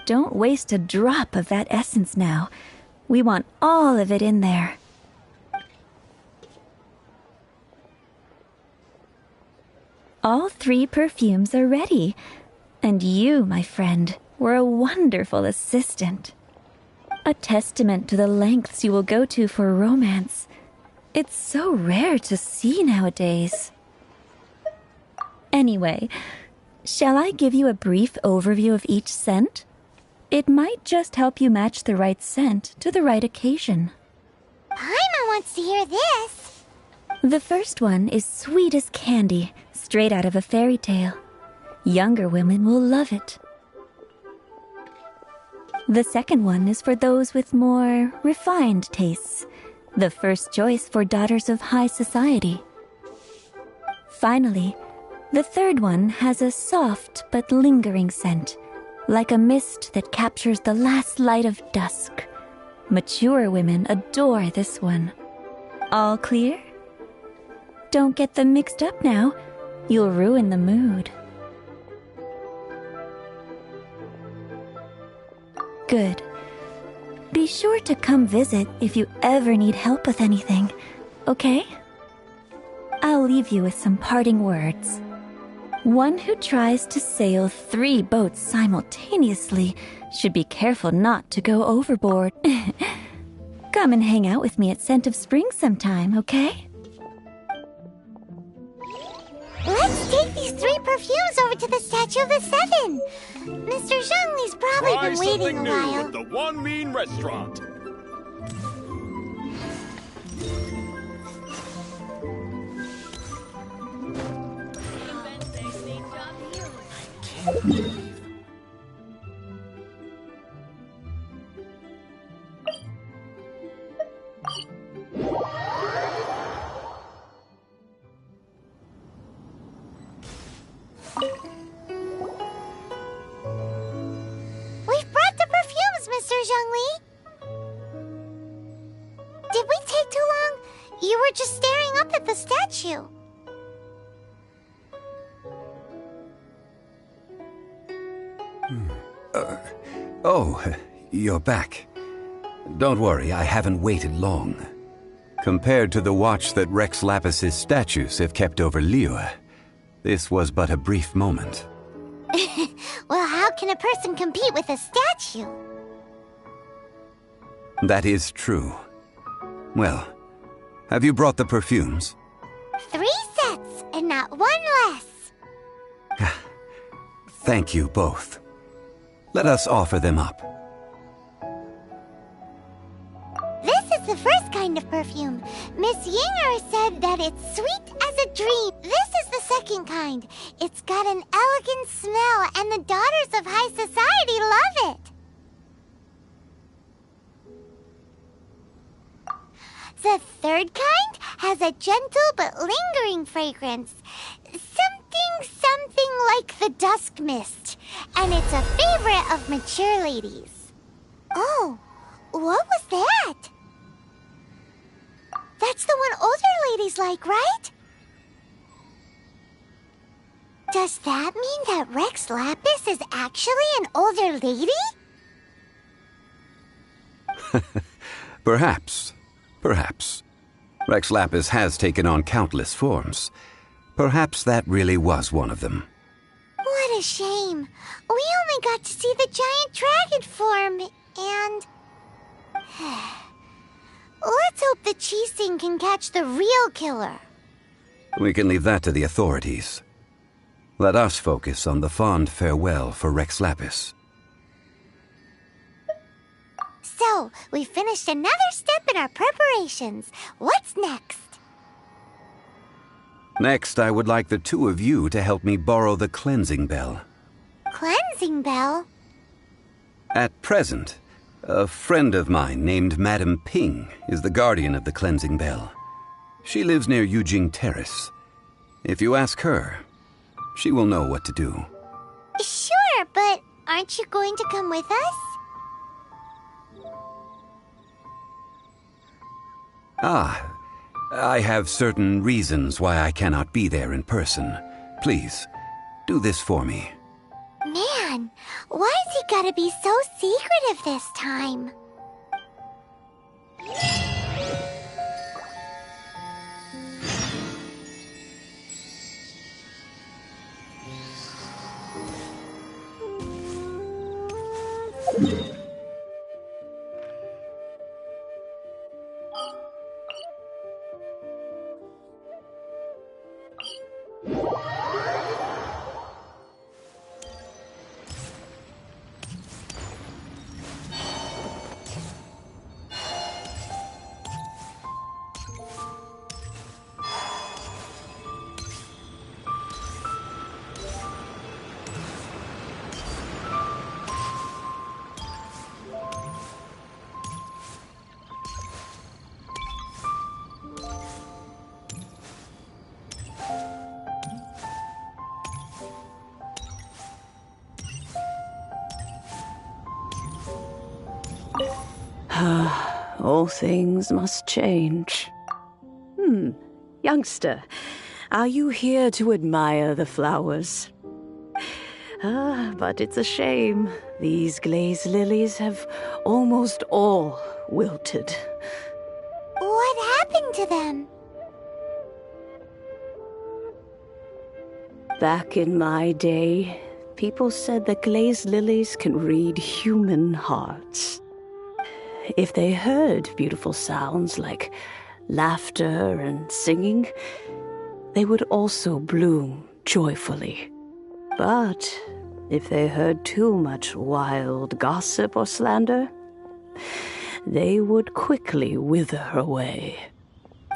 Don't waste a drop of that essence now. We want all of it in there. All 3 perfumes are ready. And you, my friend, were a wonderful assistant. A testament to the lengths you will go to for romance. It's so rare to see nowadays. Anyway, shall I give you a brief overview of each scent? It might just help you match the right scent to the right occasion. Paimon wants to hear this. The first one is sweet as candy, straight out of a fairy tale. Younger women will love it. The second one is for those with more refined tastes. The first choice for daughters of high society. Finally, the third one has a soft but lingering scent, like a mist that captures the last light of dusk. Mature women adore this one. All clear? Don't get them mixed up now. You'll ruin the mood. Good. Be sure to come visit if you ever need help with anything, okay? I'll leave you with some parting words. One who tries to sail 3 boats simultaneously should be careful not to go overboard. Come and hang out with me at Scent of Spring sometime, okay? Let's take these 3 perfumes over to the Statue of the Seven. Mr. Zhongli's probably Try been waiting something a new while. at the One Mean Restaurant. We've brought the perfumes, Mr. Zhongli. Did we take too long? You were just staring up at the statue. Oh, you're back. Don't worry, I haven't waited long. Compared to the watch that Rex Lapis's statues have kept over Liyue, this was but a brief moment. Well, how can a person compete with a statue? That is true. Well, have you brought the perfumes? 3 sets and not 1 less. Thank you both. Let us offer them up. This is the first kind of perfume. Miss Yinger said that it's sweet as a dream. This is the second kind. It's got an elegant smell, and the daughters of high society love it. The third kind has a gentle but lingering fragrance. Something like the dusk mist. And it's a favorite of mature ladies. Oh, what was that? That's the one older ladies like, right? Does that mean that Rex Lapis is actually an older lady? Perhaps. Perhaps. Rex Lapis has taken on countless forms. Perhaps that really was one of them. What a shame. We only got to see the giant dragon form, and... Let's hope the Qixing can catch the real killer. We can leave that to the authorities. Let us focus on the fond farewell for Rex Lapis. So, we finished another step in our preparations. What's next? Next, I would like the 2 of you to help me borrow the cleansing bell. Cleansing bell? At present, a friend of mine named Madame Ping is the guardian of the cleansing bell. She lives near Yujing Terrace. If you ask her, she will know what to do. Sure, but aren't you going to come with us? I have certain reasons why I cannot be there in person. Please, Do this for me. Man, why's he gotta be so secretive this time? All things must change. Youngster, are you here to admire the flowers? But it's a shame. These glazed lilies have almost all wilted. What happened to them? Back in my day, people said that glazed lilies can read human hearts. If they heard beautiful sounds like laughter and singing, they would also bloom joyfully. But if they heard too much wild gossip or slander, they would quickly wither away.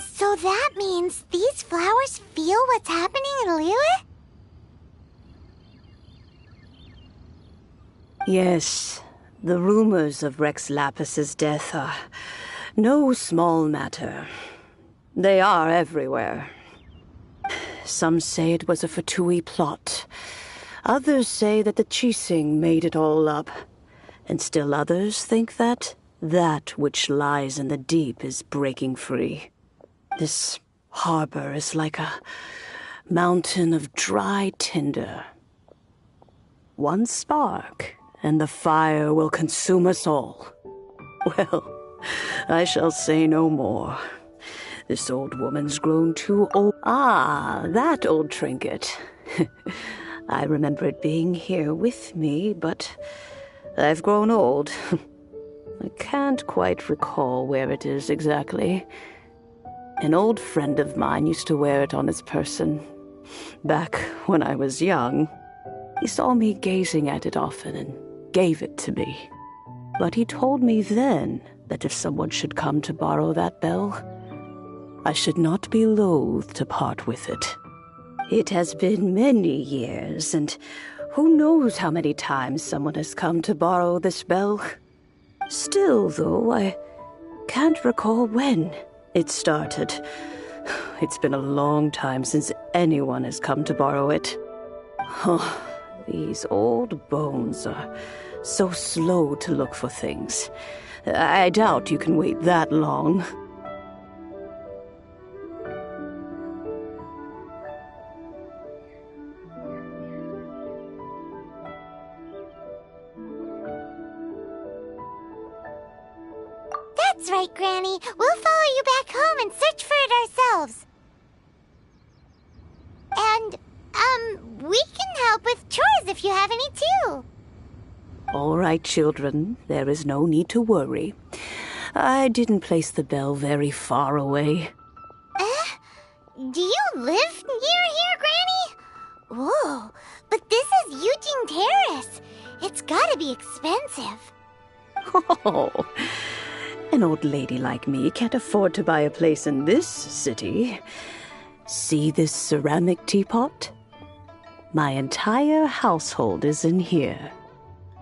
So that means these flowers feel what's happening in Liyue? Yes, the rumors of Rex Lapis's death are no small matter. They are everywhere. Some say it was a Fatui plot. Others say that the Chising made it all up. And still others think that which lies in the deep is breaking free. This harbor is like a mountain of dry tinder. One spark, and the fire will consume us all. Well, I shall say no more. This old woman's grown too old. Ah, that old trinket. I remember it being here with me, but I've grown old. I can't quite recall where it is exactly. An old friend of mine used to wear it on his person. Back when I was young, he saw me gazing at it often and gave it to me. But he told me then that if someone should come to borrow that bell, I should not be loath to part with it. It has been many years, and who knows how many times someone has come to borrow this bell. Still, though, I can't recall when it started. It's been a long time since anyone has come to borrow it. Oh, these old bones are so slow to look for things. I doubt you can wait that long. That's right, Granny. We'll follow you back home and search for it ourselves. And, we can help with chores if you have any too. All right, children. There is no need to worry. I didn't place the bell very far away. Do you live near here, Granny? Whoa, but this is Eugene Terrace. It's gotta be expensive. Oh, an old lady like me can't afford to buy a place in this city. See this ceramic teapot? My entire household is in here.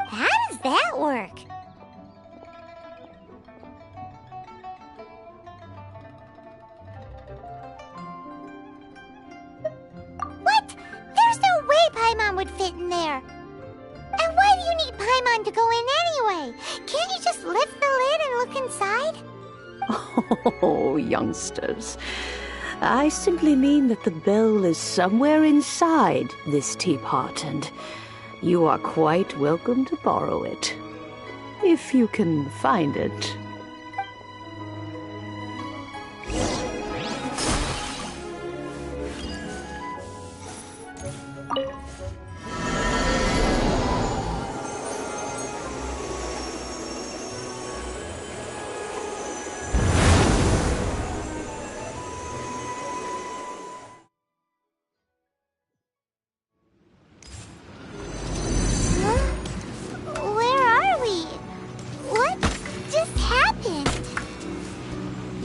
How does that work? What? There's no way Paimon would fit in there. And why do you need Paimon to go in anyway? Can't you just lift the lid and look inside? Oh, youngsters. I simply mean that the bell is somewhere inside this teapot, and you are quite welcome to borrow it. If you can find it.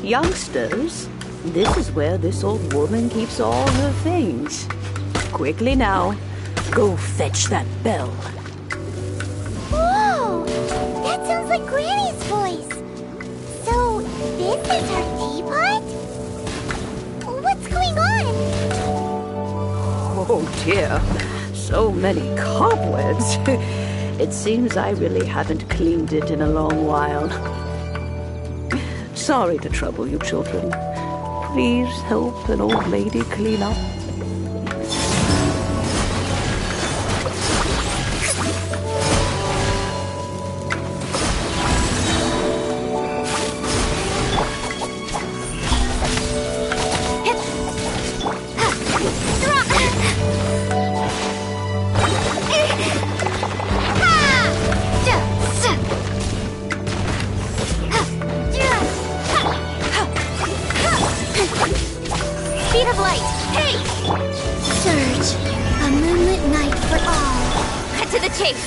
Youngsters, this is where this old woman keeps all her things. Quickly now, go fetch that bell. Whoa! That sounds like Granny's voice. So, this is her teapot? What's going on? Oh dear, so many cobwebs. It seems I really haven't cleaned it in a long while. Sorry to trouble you, children. Please help an old lady clean up. Speed of light! Hey! Surge. A moonlit night for all. Cut to the chase.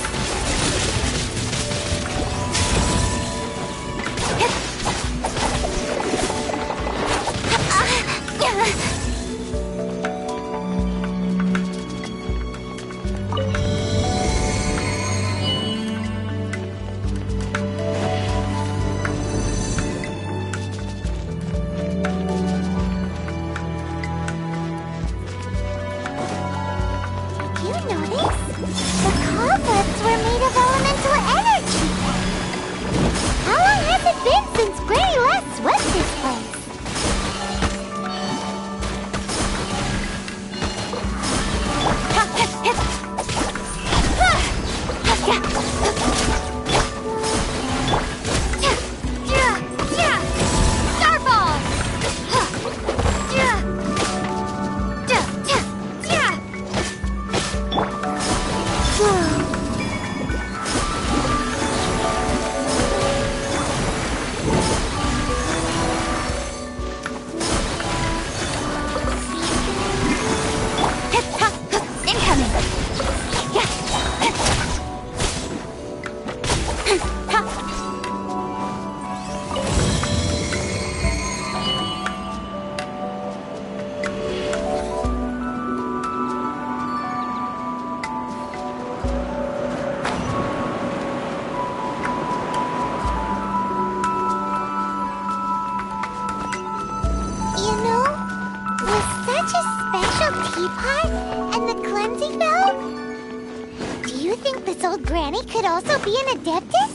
Granny could also be an Adeptus?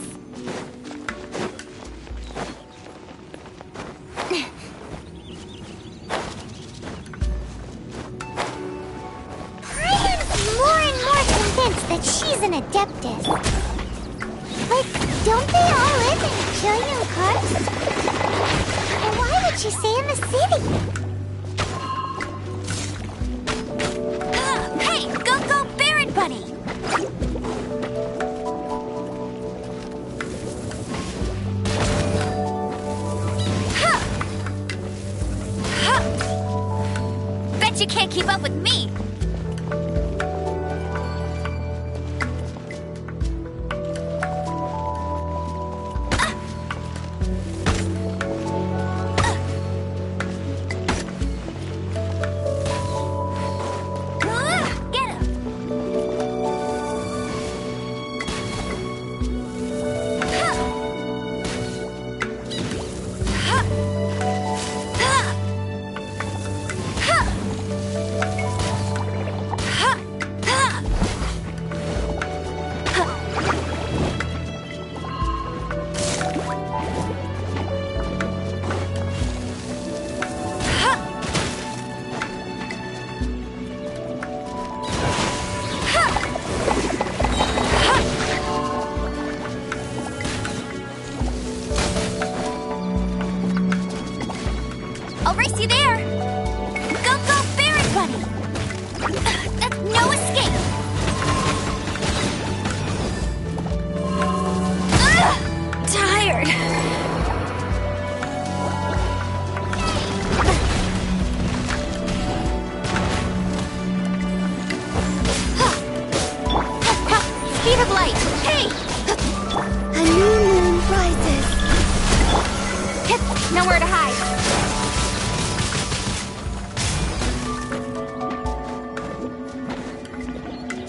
I am more and more convinced that she's an Adeptus. Like, don't they all live in Killian Karst? Why would she stay in the city? Hey, go, Baron Bunny! Bet you can't keep up with me!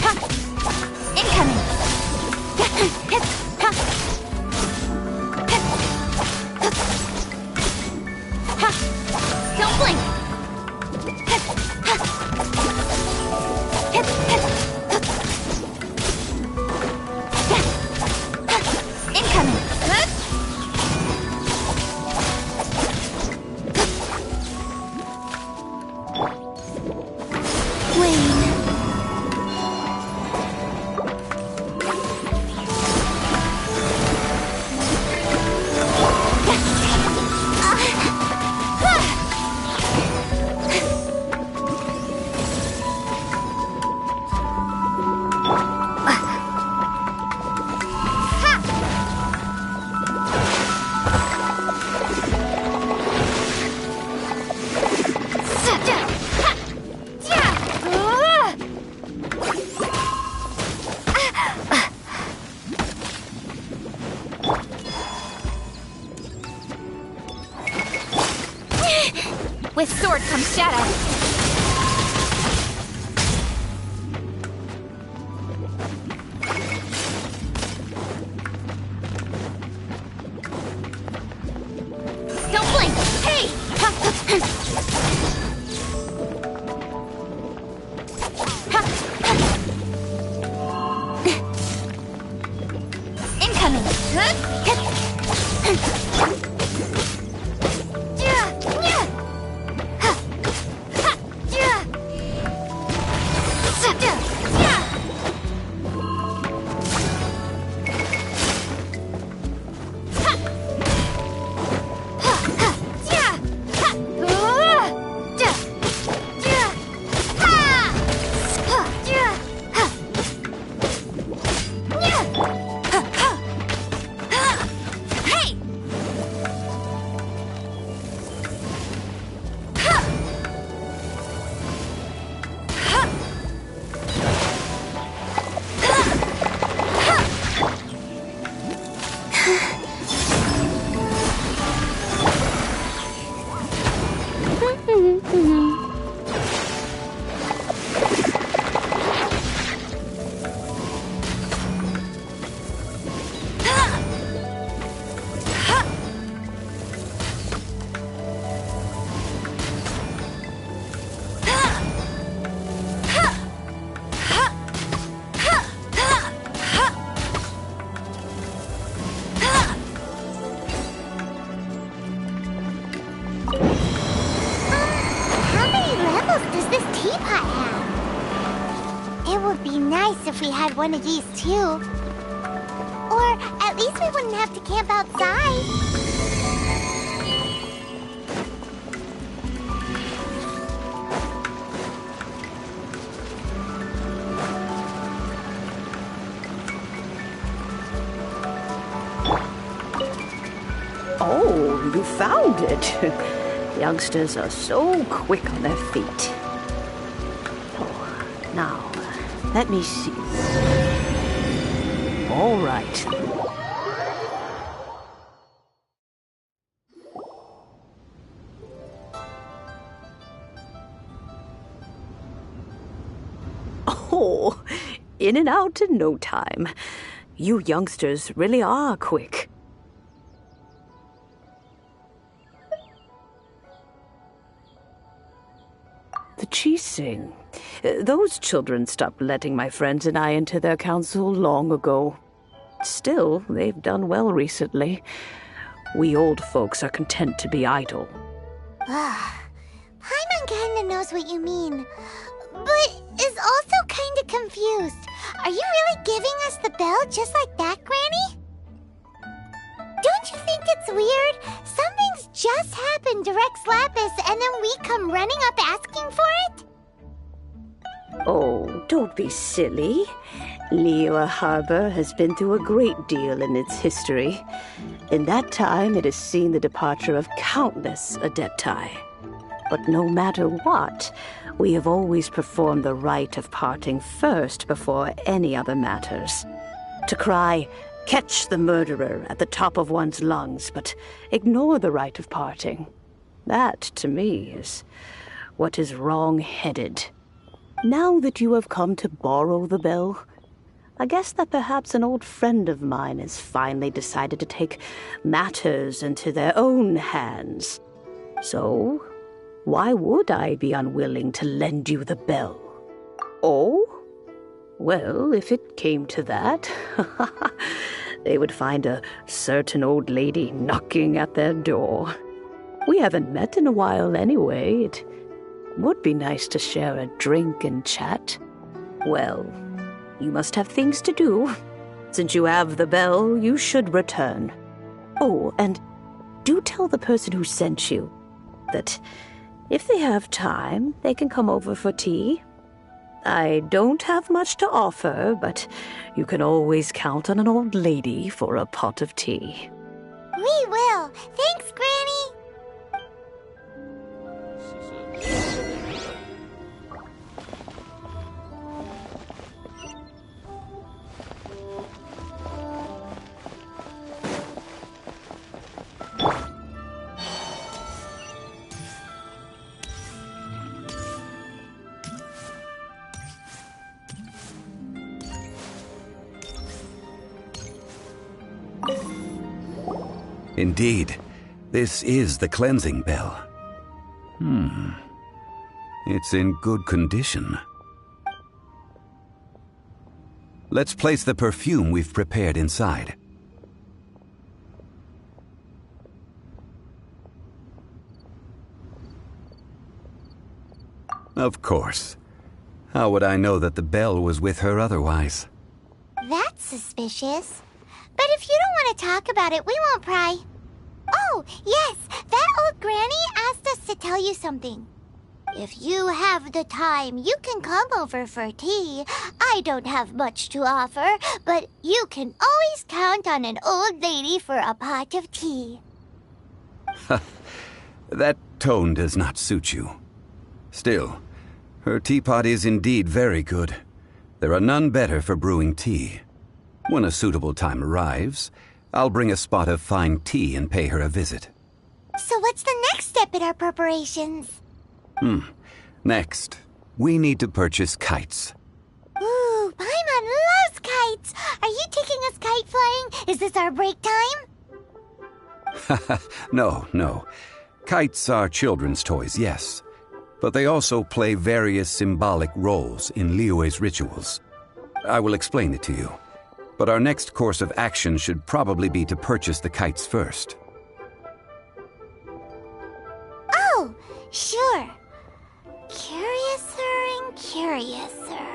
Incoming! Don't blink! Incoming! With sword comes shadow. Don't blink! Hey! Incoming! If we had one of these too. Or at least we wouldn't have to camp outside. Oh, you found it. Youngsters are so quick on their feet. Oh, now, let me see. All right. Oh, in and out in no time. You youngsters really are quick. The Chising. Those children stopped letting my friends and I into their council long ago. Still, they've done well recently. We old folks are content to be idle. Paimon kinda knows what you mean, but is also kinda confused. Are you really giving us the bell just like that, Granny? Don't you think it's weird? Something's just happened to Rex Lapis and then we come running up asking for it? Oh, don't be silly. Liyue Harbor has been through a great deal in its history. In that time, it has seen the departure of countless Adepti. But no matter what, we have always performed the rite of parting first before any other matters. To cry, "Catch the murderer," at the top of one's lungs, but ignore the rite of parting. That, to me, is what is wrong-headed. Now that you have come to borrow the bell, I guess that perhaps an old friend of mine has finally decided to take matters into their own hands. So, why would I be unwilling to lend you the bell? Oh? Well, if it came to that, they would find a certain old lady knocking at their door. We haven't met in a while anyway. It would be nice to share a drink and chat. Well, you must have things to do. Since you have the bell, you should return. Oh, and do tell the person who sent you that if they have time, they can come over for tea. I don't have much to offer, but you can always count on an old lady for a pot of tea. We will. Thanks, Granny. Indeed, this is the cleansing bell. It's in good condition. Let's place the perfume we've prepared inside. Of course. How would I know that the bell was with her otherwise? That's suspicious. But if you don't want to talk about it, we won't pry. Oh, yes, that old granny asked us to tell you something. If you have the time, you can come over for tea. I don't have much to offer, but you can always count on an old lady for a pot of tea. That tone does not suit you. Still, her teapot is indeed very good. There are none better for brewing tea. When a suitable time arrives, I'll bring a spot of fine tea and pay her a visit. So what's the next step in our preparations? Next, we need to purchase kites. Ooh, Paimon loves kites! Are you taking us kite flying? Is this our break time? No. Kites are children's toys, yes. But they also play various symbolic roles in Liyue's rituals. I will explain it to you. But our next course of action should probably be to purchase the kites first. Oh, sure. Curiouser and curiouser.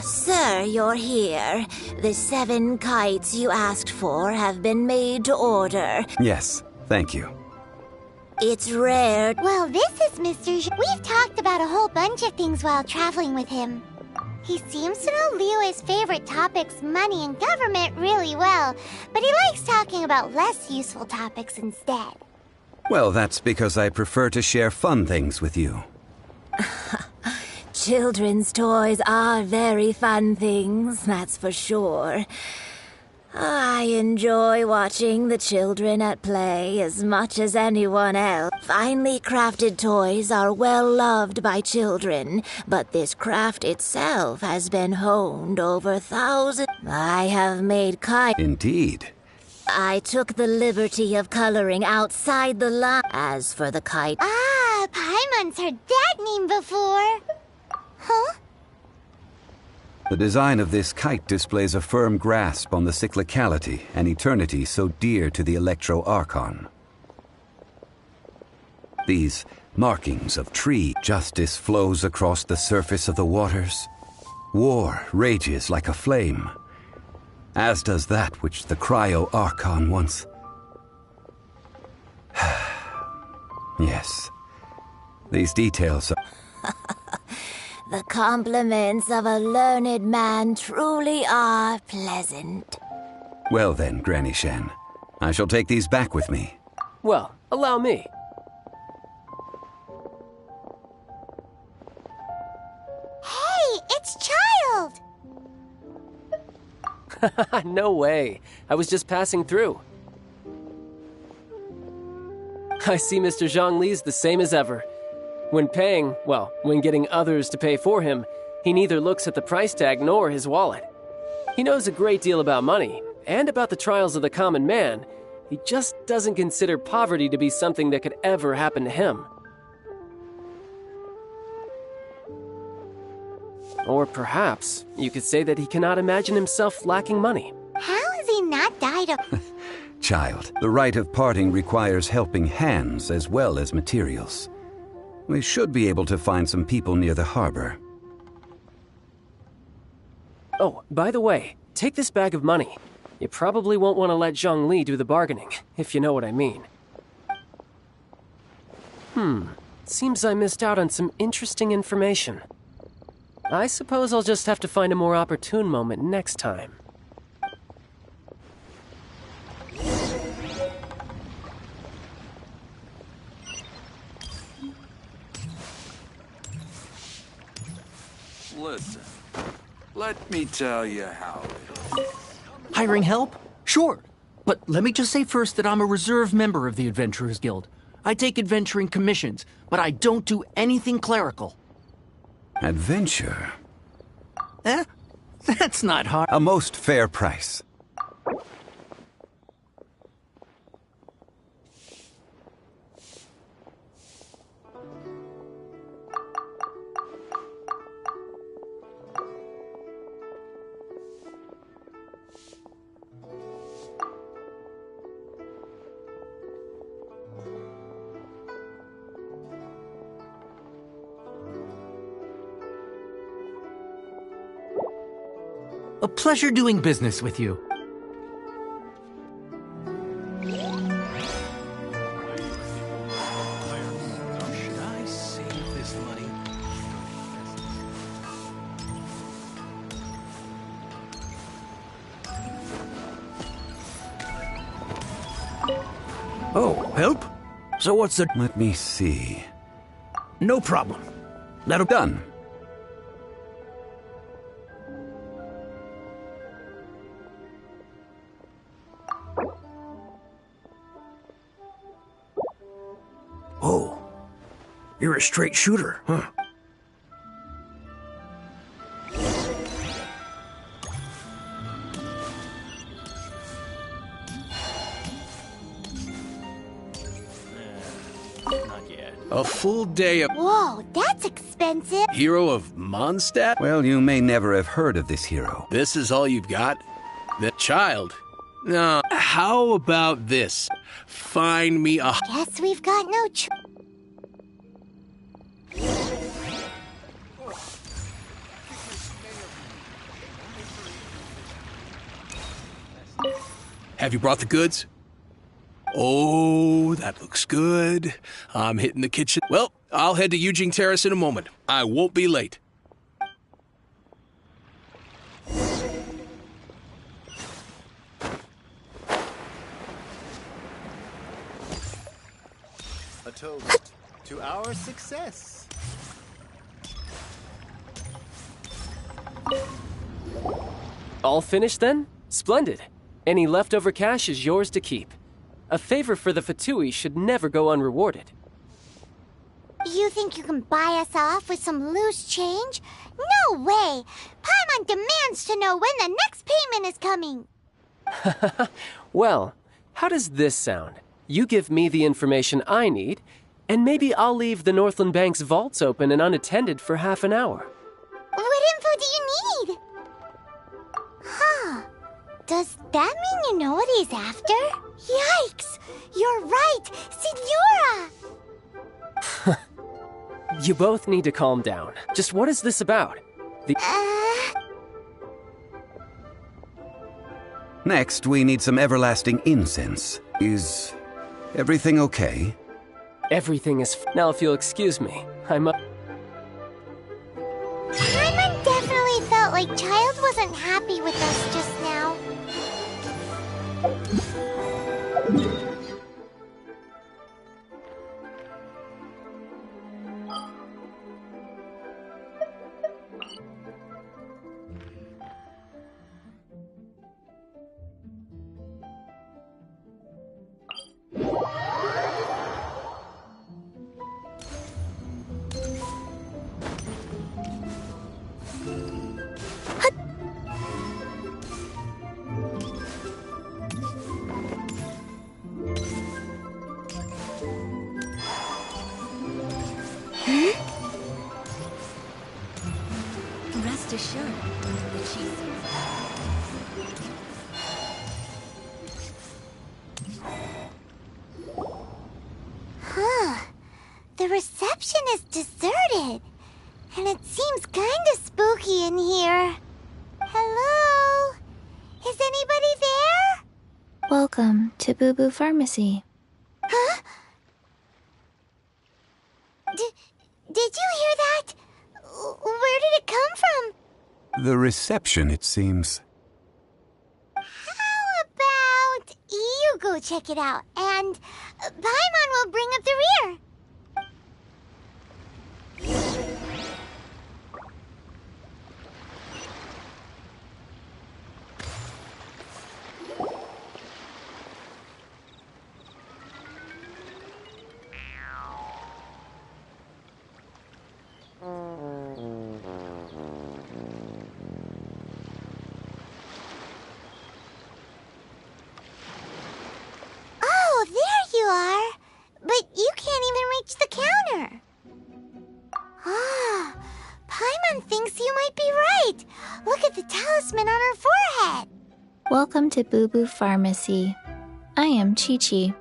Sir, you're here. The 7 kites you asked for have been made to order. Yes, thank you. It's rare. Well, this is Mr. We've talked about a whole bunch of things while traveling with him. He seems to know Liyue's favorite topics, money and government, really well, but he likes talking about less useful topics instead. Well, that's because I prefer to share fun things with you. Children's toys are very fun things, that's for sure. I enjoy watching the children at play as much as anyone else. Finely crafted toys are well loved by children, but this craft itself has been honed over thousands. I have made kites. Indeed. I took the liberty of coloring outside the line. As for the kite... Ah, Paimon's heard that name before. Huh? The design of this kite displays a firm grasp on the cyclicality and eternity so dear to the Electro-Archon. These markings of tree justice flows across the surface of the waters. War rages like a flame, as does that which the Cryo-Archon once... Yes, these details are... The compliments of a learned man truly are pleasant. Well then, Granny Shan, I shall take these back with me. Well, allow me. Hey, it's Child! No way. I was just passing through. I see Mr. Zhongli's the same as ever. When paying, well, when getting others to pay for him, he neither looks at the price tag nor his wallet. He knows a great deal about money, and about the trials of the common man. He just doesn't consider poverty to be something that could ever happen to him. Or perhaps you could say that he cannot imagine himself lacking money. How has he not died of... Child, the rite of parting requires helping hands as well as materials. We should be able to find some people near the harbor. Oh, by the way, take this bag of money. You probably won't want to let Zhongli do the bargaining, if you know what I mean. Seems I missed out on some interesting information. I suppose I'll just have to find a more opportune moment next time. Listen, let me tell you how it is. Hiring help? Sure. But let me just say first that I'm a reserve member of the Adventurers Guild. I take adventuring commissions, but I don't do anything clerical. Adventure? Eh? That's not hard. A most fair price. A pleasure doing business with you. Should I save this money? Oh, help? So what's the... Let me see. No problem. That'll... Done. Oh, you're a straight shooter, huh? Not yet. A full day of... Whoa, that's expensive. Hero of Mondstadt? Well, you may never have heard of this hero. This is all you've got? That child? No, how about this? Find me a... Guess we've got no Have you brought the goods? Oh, that looks good. I'm hitting the kitchen. Well, I'll head to Eugene Terrace in a moment. I won't be late. A toast to our success. All finished then? Splendid. Any leftover cash is yours to keep. A favor for the Fatui should never go unrewarded. You think you can buy us off with some loose change? No way! Paimon demands to know when the next payment is coming. Well, how does this sound? You give me the information I need, and maybe I'll leave the Northland Bank's vaults open and unattended for half an hour. What info do you need? Huh. Does that mean you know what he's after? Yikes! You're right! Signora! You both need to calm down. Just what is this about? Next, we need some everlasting incense. Is everything okay? Everything is now, if you'll excuse me, I'm up. Paimon definitely felt like Child wasn't happy with us just now. Rest assured that she's... Huh. The reception is deserted. And it seems kinda spooky in here. Hello? Is anybody there? Welcome to Boo Boo Pharmacy. Huh? Did you hear that? Where did it come from? The reception, it seems. How about you go check it out, and Paimon will bring up the rear. Oh, there you are. But you can't even reach the counter. Ah, Paimon thinks you might be right. Look at the talisman on her forehead. Welcome to Boo Boo Pharmacy. I am Chi-Chi.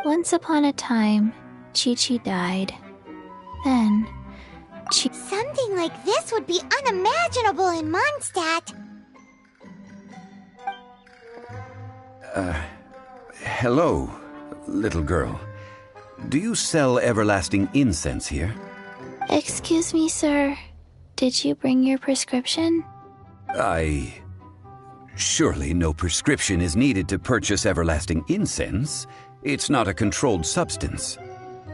Once upon a time, Chi-Chi died. Then, Something like this would be unimaginable in Mondstadt. Hello, little girl. Do you sell everlasting incense here? Excuse me, sir. Did you bring your prescription? Surely no prescription is needed to purchase everlasting incense. It's not a controlled substance.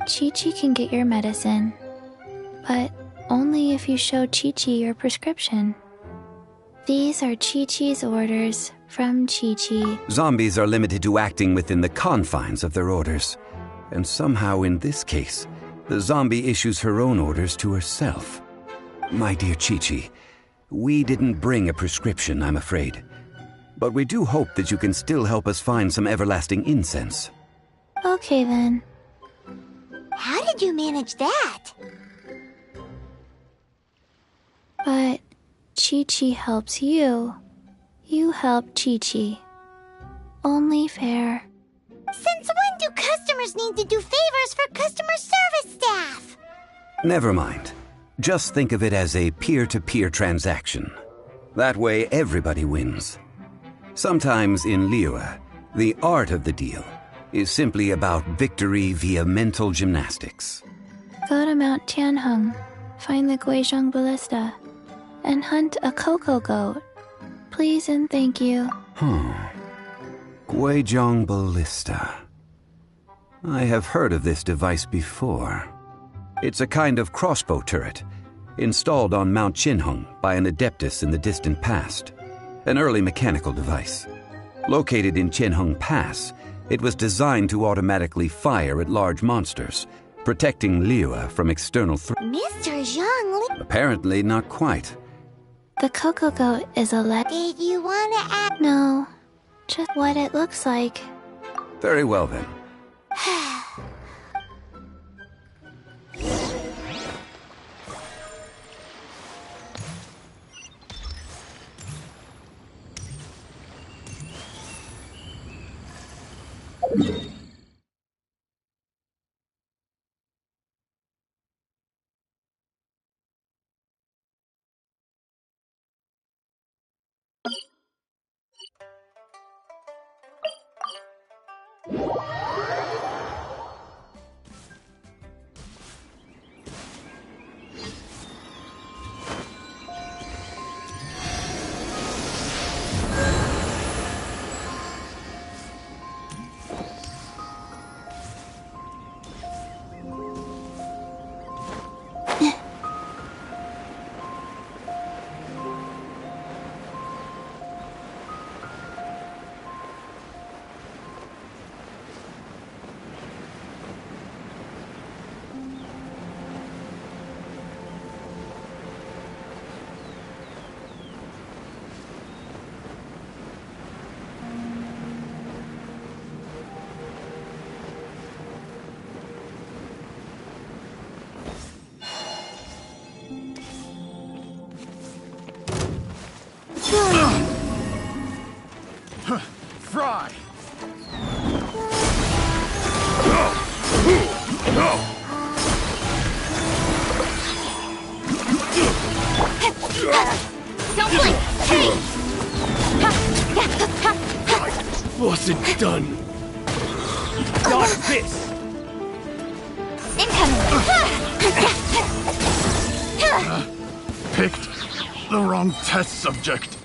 Chi-Chi can get your medicine, but only if you show Chi-Chi your prescription. These are Chi-Chi's orders from Chi-Chi. Zombies are limited to acting within the confines of their orders. And somehow in this case, the zombie issues her own orders to herself. My dear Chi-Chi, we didn't bring a prescription, I'm afraid. But we do hope that you can still help us find some everlasting incense. Okay then. How did you manage that? But Chi-Chi helps you. You help Chi-Chi. Only fair. Since when do customers need to do favors for customer service staff? Never mind. Just think of it as a peer-to-peer transaction. That way everybody wins. Sometimes in Liyue, the art of the deal is simply about victory via mental gymnastics. Go to Mount Tianheng, find the Guizhong Ballista, and hunt a cocoa goat. Please and thank you. Guizhong Ballista. I have heard of this device before. It's a kind of crossbow turret, installed on Mount Qinheng by an adeptus in the distant past. An early mechanical device. Located in Qinheng Pass, it was designed to automatically fire at large monsters, protecting Liyue from external threats. Mr. Zhang, Apparently not quite. The cocoa goat is a did you want to ask? No, just what it looks like. Very well then. Fry! Don't blink! Hey! Wasn't done. Not this! Picked the wrong test subject.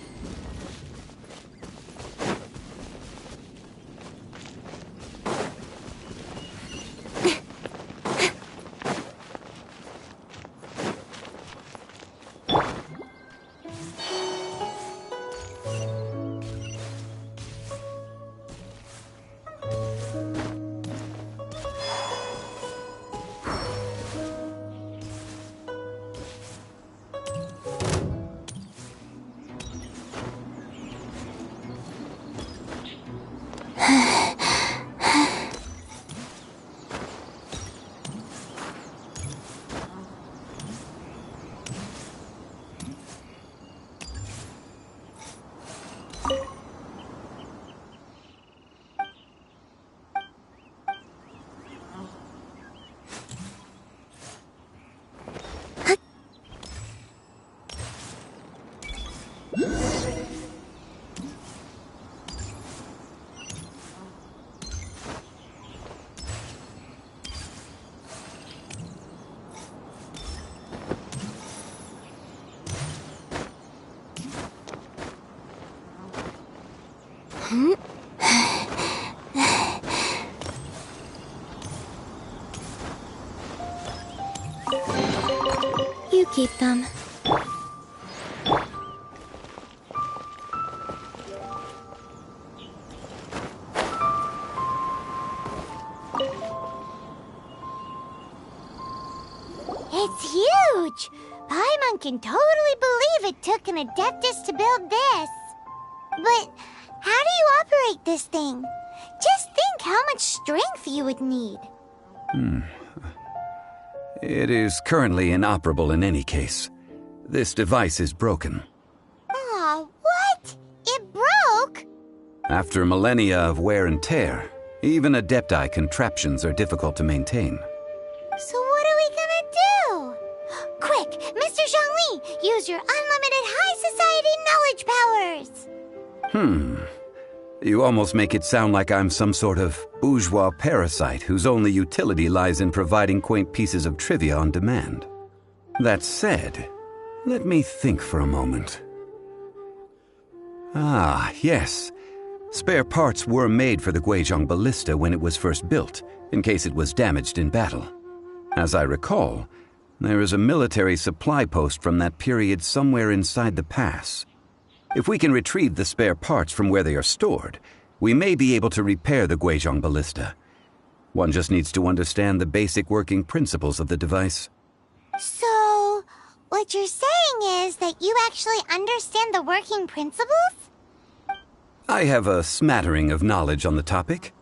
You keep them. It's huge! Paimon can totally believe it took an Adeptus to build this. But how do you operate this thing? Just think how much strength you would need. It is currently inoperable in any case. This device is broken. Aw, what? It broke? After millennia of wear and tear, even Adepti contraptions are difficult to maintain. So what are we gonna do? Quick, Mr. Zhongli, use your unlimited high society knowledge powers! You almost make it sound like I'm some sort of bourgeois parasite whose only utility lies in providing quaint pieces of trivia on demand. That said, let me think for a moment. Ah, yes. Spare parts were made for the Guizhong ballista when it was first built, in case it was damaged in battle. As I recall, there is a military supply post from that period somewhere inside the pass. If we can retrieve the spare parts from where they are stored, we may be able to repair the Guizhong ballista. One just needs to understand the basic working principles of the device. So, what you're saying is that you actually understand the working principles? I have a smattering of knowledge on the topic.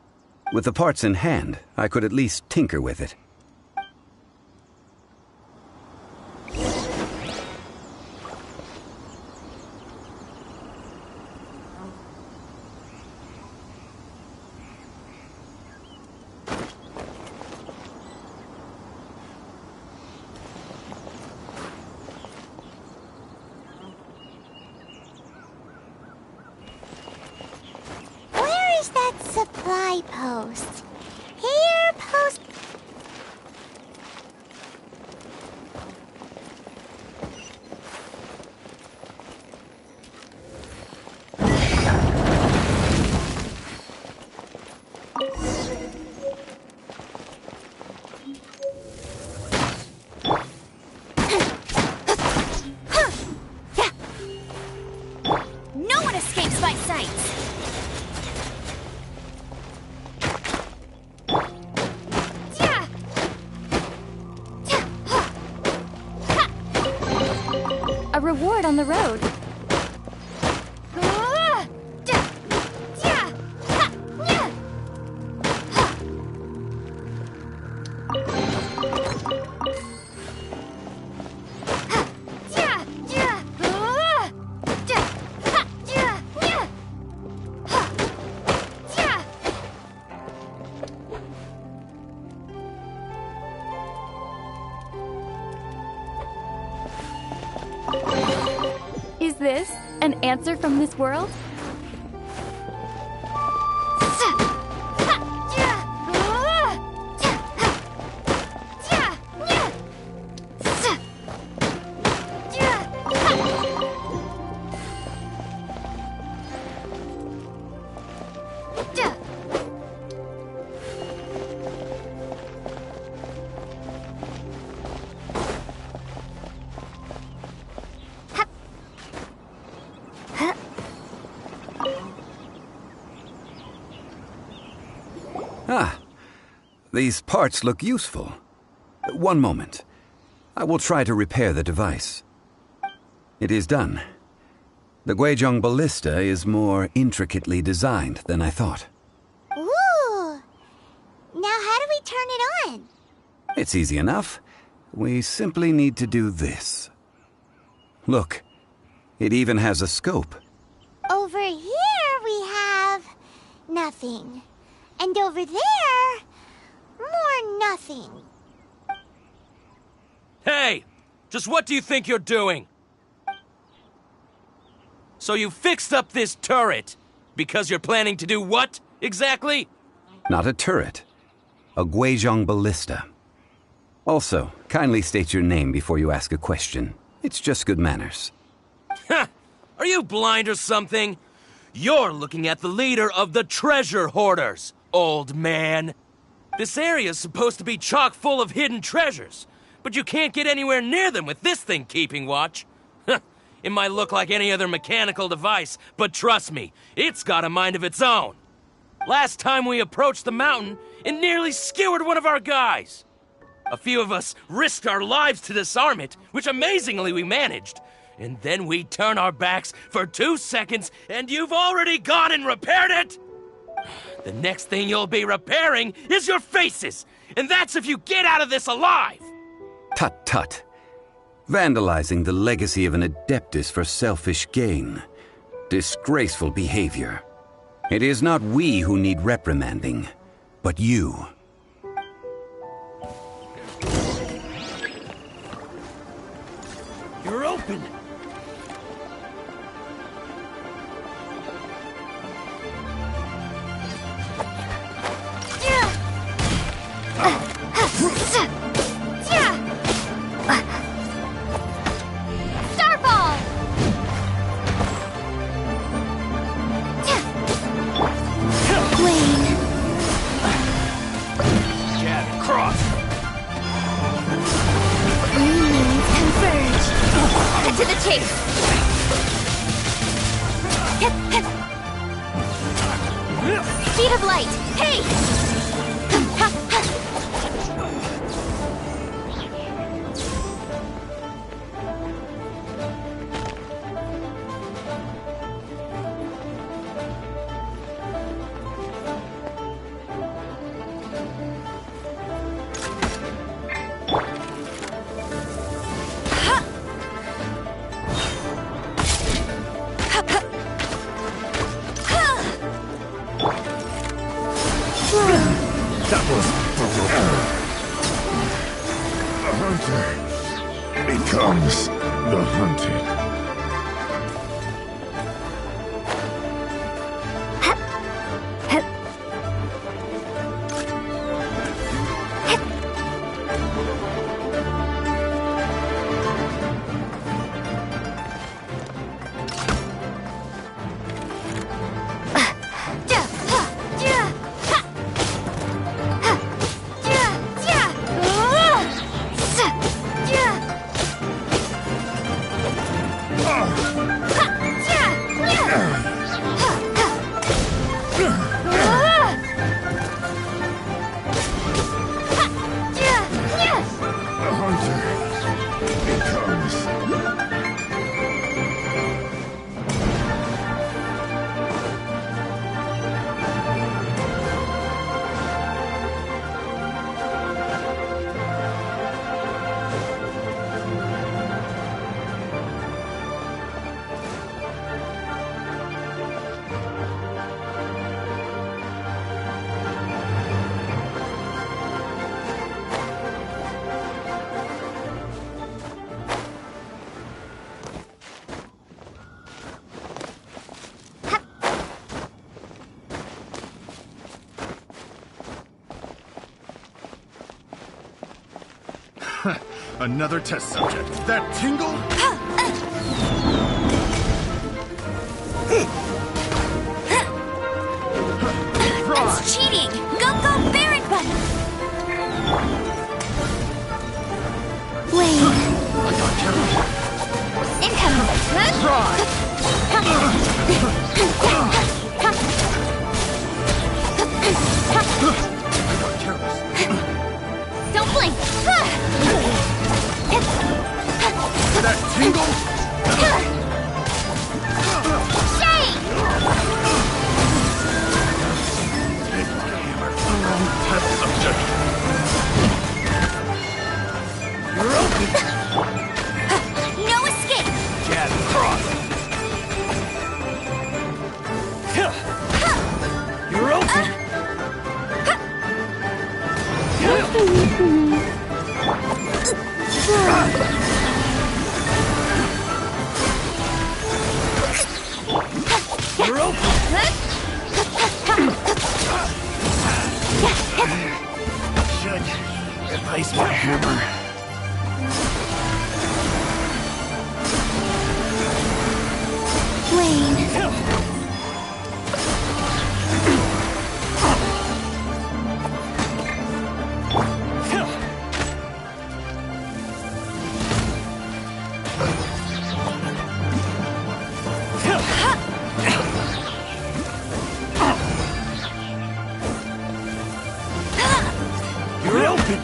With the parts in hand, I could at least tinker with it. Where is that supply post. Here, post. No one escapes my sight! A reward on the road. Is this an answer from this world? Ah, these parts look useful. One moment. I will try to repair the device. It is done. The Guizhong ballista is more intricately designed than I thought. Ooh! Now how do we turn it on? It's easy enough. We simply need to do this. Look, it even has a scope. Over here we have nothing. And over there, more nothing. Hey! Just what do you think you're doing? So you fixed up this turret because you're planning to do what, exactly? Not a turret. A Guizhong ballista. Also, kindly state your name before you ask a question. It's just good manners. Ha! Are you blind or something? You're looking at the leader of the treasure hoarders, old man. This area's supposed to be chock full of hidden treasures, but you can't get anywhere near them with this thing keeping watch. It might look like any other mechanical device, but trust me, it's got a mind of its own. Last time we approached the mountain, it nearly skewered one of our guys. A few of us risked our lives to disarm it, which amazingly we managed. And then we turn our backs for 2 seconds, and you've already gone and repaired it? The next thing you'll be repairing is your faces, and that's if you get out of this alive! Tut tut. Vandalizing the legacy of an Adeptus for selfish gain. Disgraceful behavior. It is not we who need reprimanding, but you. You're open! Starball! Wayne. Jab, cross! Moons converge. Cut to the chase. Speed of light. Hey! That was the hunter becomes the hunted. Another test subject. That tingle? That's cheating! Go, go, Baron Button! Wait. I got carried. Incoming! I got careless. Don't blink! That tingle? Shade! Take my hammer. Test subject. You're open! No escape! Jab cross. You're open! You're open! Should replace my hammer. Wayne. You're open!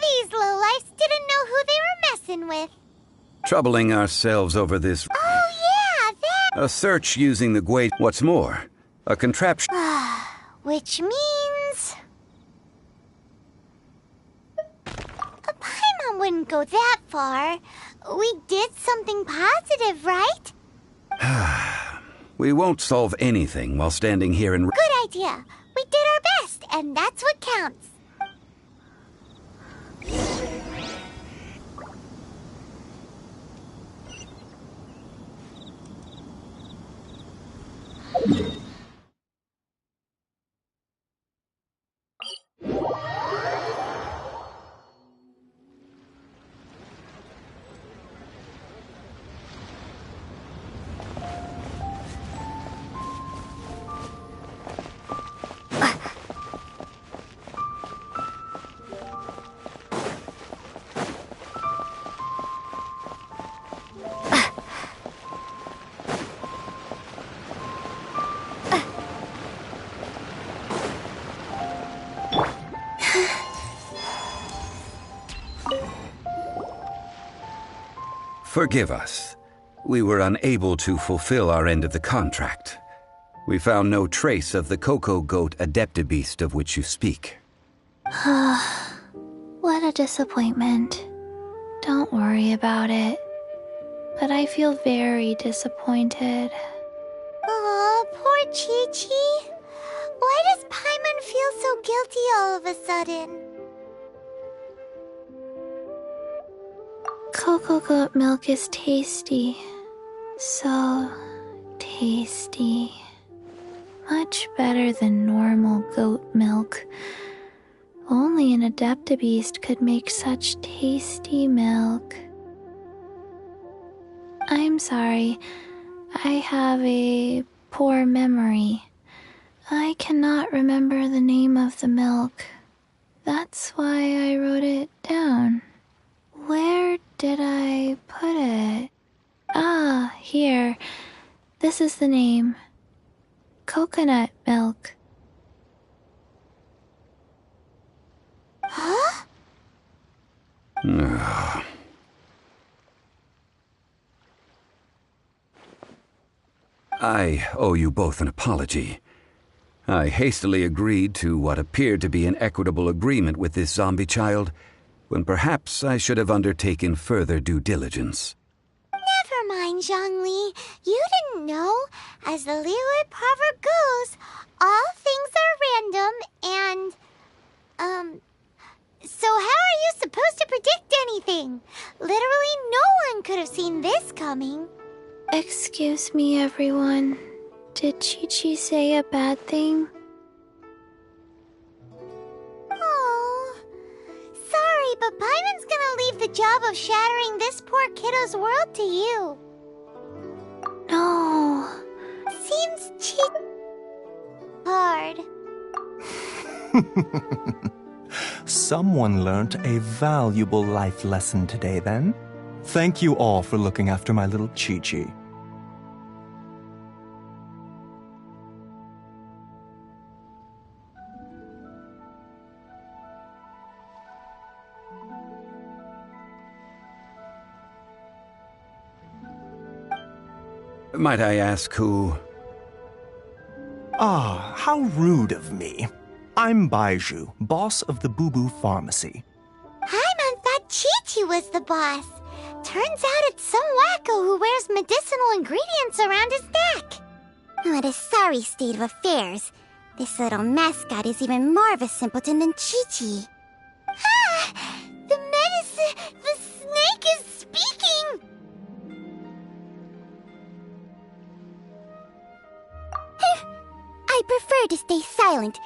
These lowlifes didn't know who they were messing with. Troubling ourselves over this. Oh, yeah, that. A search using the Gwei. What's more, a contraption. Which means. A Paimon wouldn't go that far. We did something positive, right? We won't solve anything while standing here and. Good idea. We did our best, and that's what counts. Forgive us. We were unable to fulfill our end of the contract. We found no trace of the Cocoa Goat Adeptibeast of which you speak. What a disappointment. Don't worry about it. But I feel very disappointed. Aw, poor Chi-Chi. Why does Paimon feel so guilty all of a sudden? Cocoa goat milk is tasty. So tasty. Much better than normal goat milk. Only an Adeptibeast could make such tasty milk. I'm sorry. I have a poor memory. I cannot remember the name of the milk. That's why I wrote it down. Where did I put it? Ah, here. This is the name. Coconut milk. Huh? I owe you both an apology. I hastily agreed to what appeared to be an equitable agreement with this zombie child, when perhaps I should have undertaken further due diligence. Never mind, Zhongli. You didn't know. As the Liyue proverb goes, all things are random and, so how are you supposed to predict anything? Literally no one could have seen this coming. Excuse me, everyone. Did Chi-Chi say a bad thing? Oh, sorry, but Paimon's gonna leave the job of shattering this poor kiddo's world to you. No. Seems hard. Someone learnt a valuable life lesson today, then. Thank you all for looking after my little Chi-Chi. Might I ask who? Ah, how rude of me. I'm Baiju, boss of the Boo Boo Pharmacy. Paimon thought Chi-Chi was the boss. Turns out it's some wacko who wears medicinal ingredients around his neck. What a sorry state of affairs. This little mascot is even more of a simpleton than Chi-Chi. Ah! The snake is speaking! I prefer to stay silent,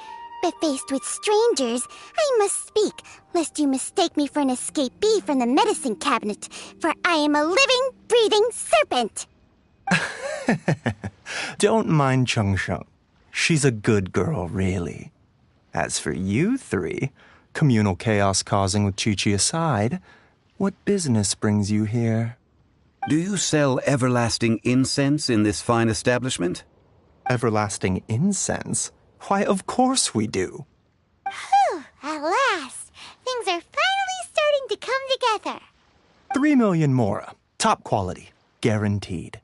but faced with strangers, I must speak, lest you mistake me for an escapee from the medicine cabinet, for I am a living, breathing serpent! Don't mind Chung Sheng. She's a good girl, really. As for you three, communal chaos causing with Chi-Chi aside, what business brings you here? Do you sell everlasting incense in this fine establishment? Everlasting incense? Why, of course we do. Whew, at last. Things are finally starting to come together. 3 million mora. Top quality. Guaranteed.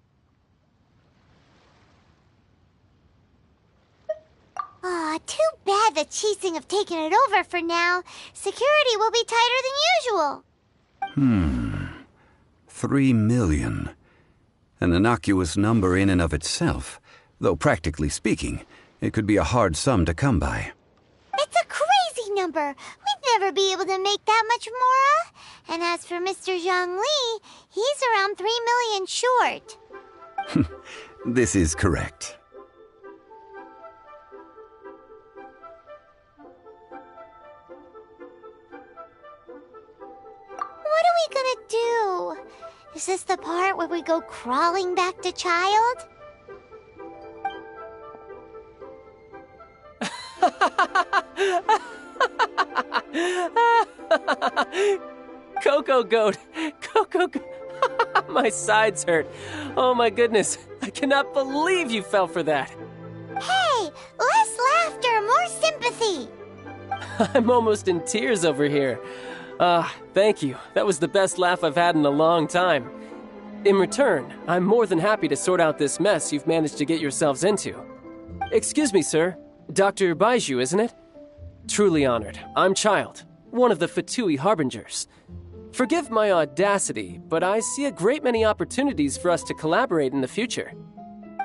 Aw, too bad the Qixing have taken it over for now. Security will be tighter than usual. 3 million. An innocuous number in and of itself, though practically speaking, it could be a hard sum to come by. It's a crazy number. We'd never be able to make that much mora. And as for Mr. Zhang Li, he's around 3 million short. This is correct. What are we gonna do? Is this the part where we go crawling back to child? Coco Goat! Coco Goat! My sides hurt. Oh my goodness. I cannot believe you fell for that. Hey, less laughter, more sympathy. I'm almost in tears over here. Thank you. That was the best laugh I've had in a long time. In return, I'm more than happy to sort out this mess you've managed to get yourselves into. Excuse me, sir. Dr. Baiju, isn't it? Truly honored. I'm Child, one of the Fatui Harbingers. Forgive my audacity, but I see a great many opportunities for us to collaborate in the future.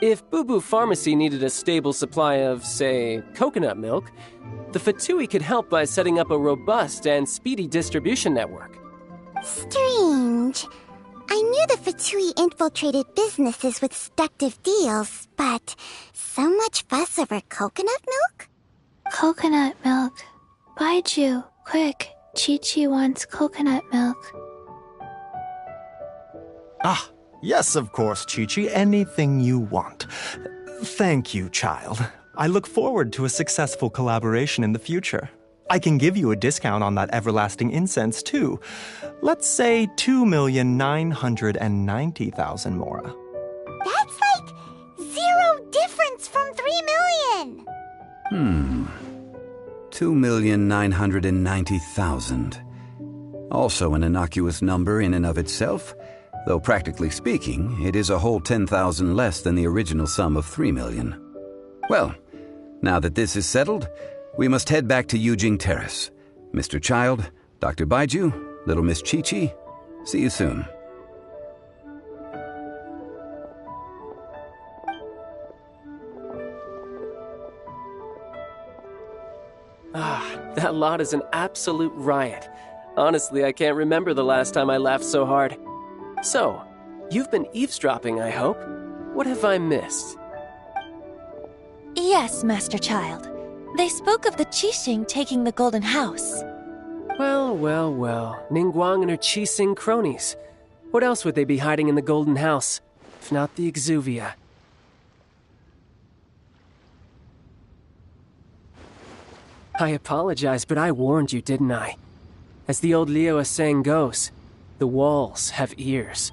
If Boo Boo Pharmacy needed a stable supply of, say, coconut milk, the Fatui could help by setting up a robust and speedy distribution network. Strange. I knew the Fatui infiltrated businesses with seductive deals, but so much fuss over coconut milk? Coconut milk. Baiju, quick. Chi-Chi wants coconut milk. Ah, yes, of course, Chi-Chi. Anything you want. Thank you, Child. I look forward to a successful collaboration in the future. I can give you a discount on that everlasting incense, too. Let's say 2,990,000 mora. That's like 0 difference from 3 million. 2,990,000. Also an innocuous number in and of itself, though practically speaking, it is a whole 10,000 less than the original sum of 3 million. Well, now that this is settled, we must head back to Yujing Terrace. Mr. Child, Dr. Baiju, little Miss Chi-Chi, see you soon. That lot is an absolute riot. Honestly, I can't remember the last time I laughed so hard. So, you've been eavesdropping, I hope? What have I missed? Yes, Master Child. They spoke of the Qixing taking the Golden House. Well, Ningguang and her Qixing cronies. What else would they be hiding in the Golden House, if not the Exuvia? I apologize, but I warned you, didn't I? As the old Liyue saying goes, the walls have ears.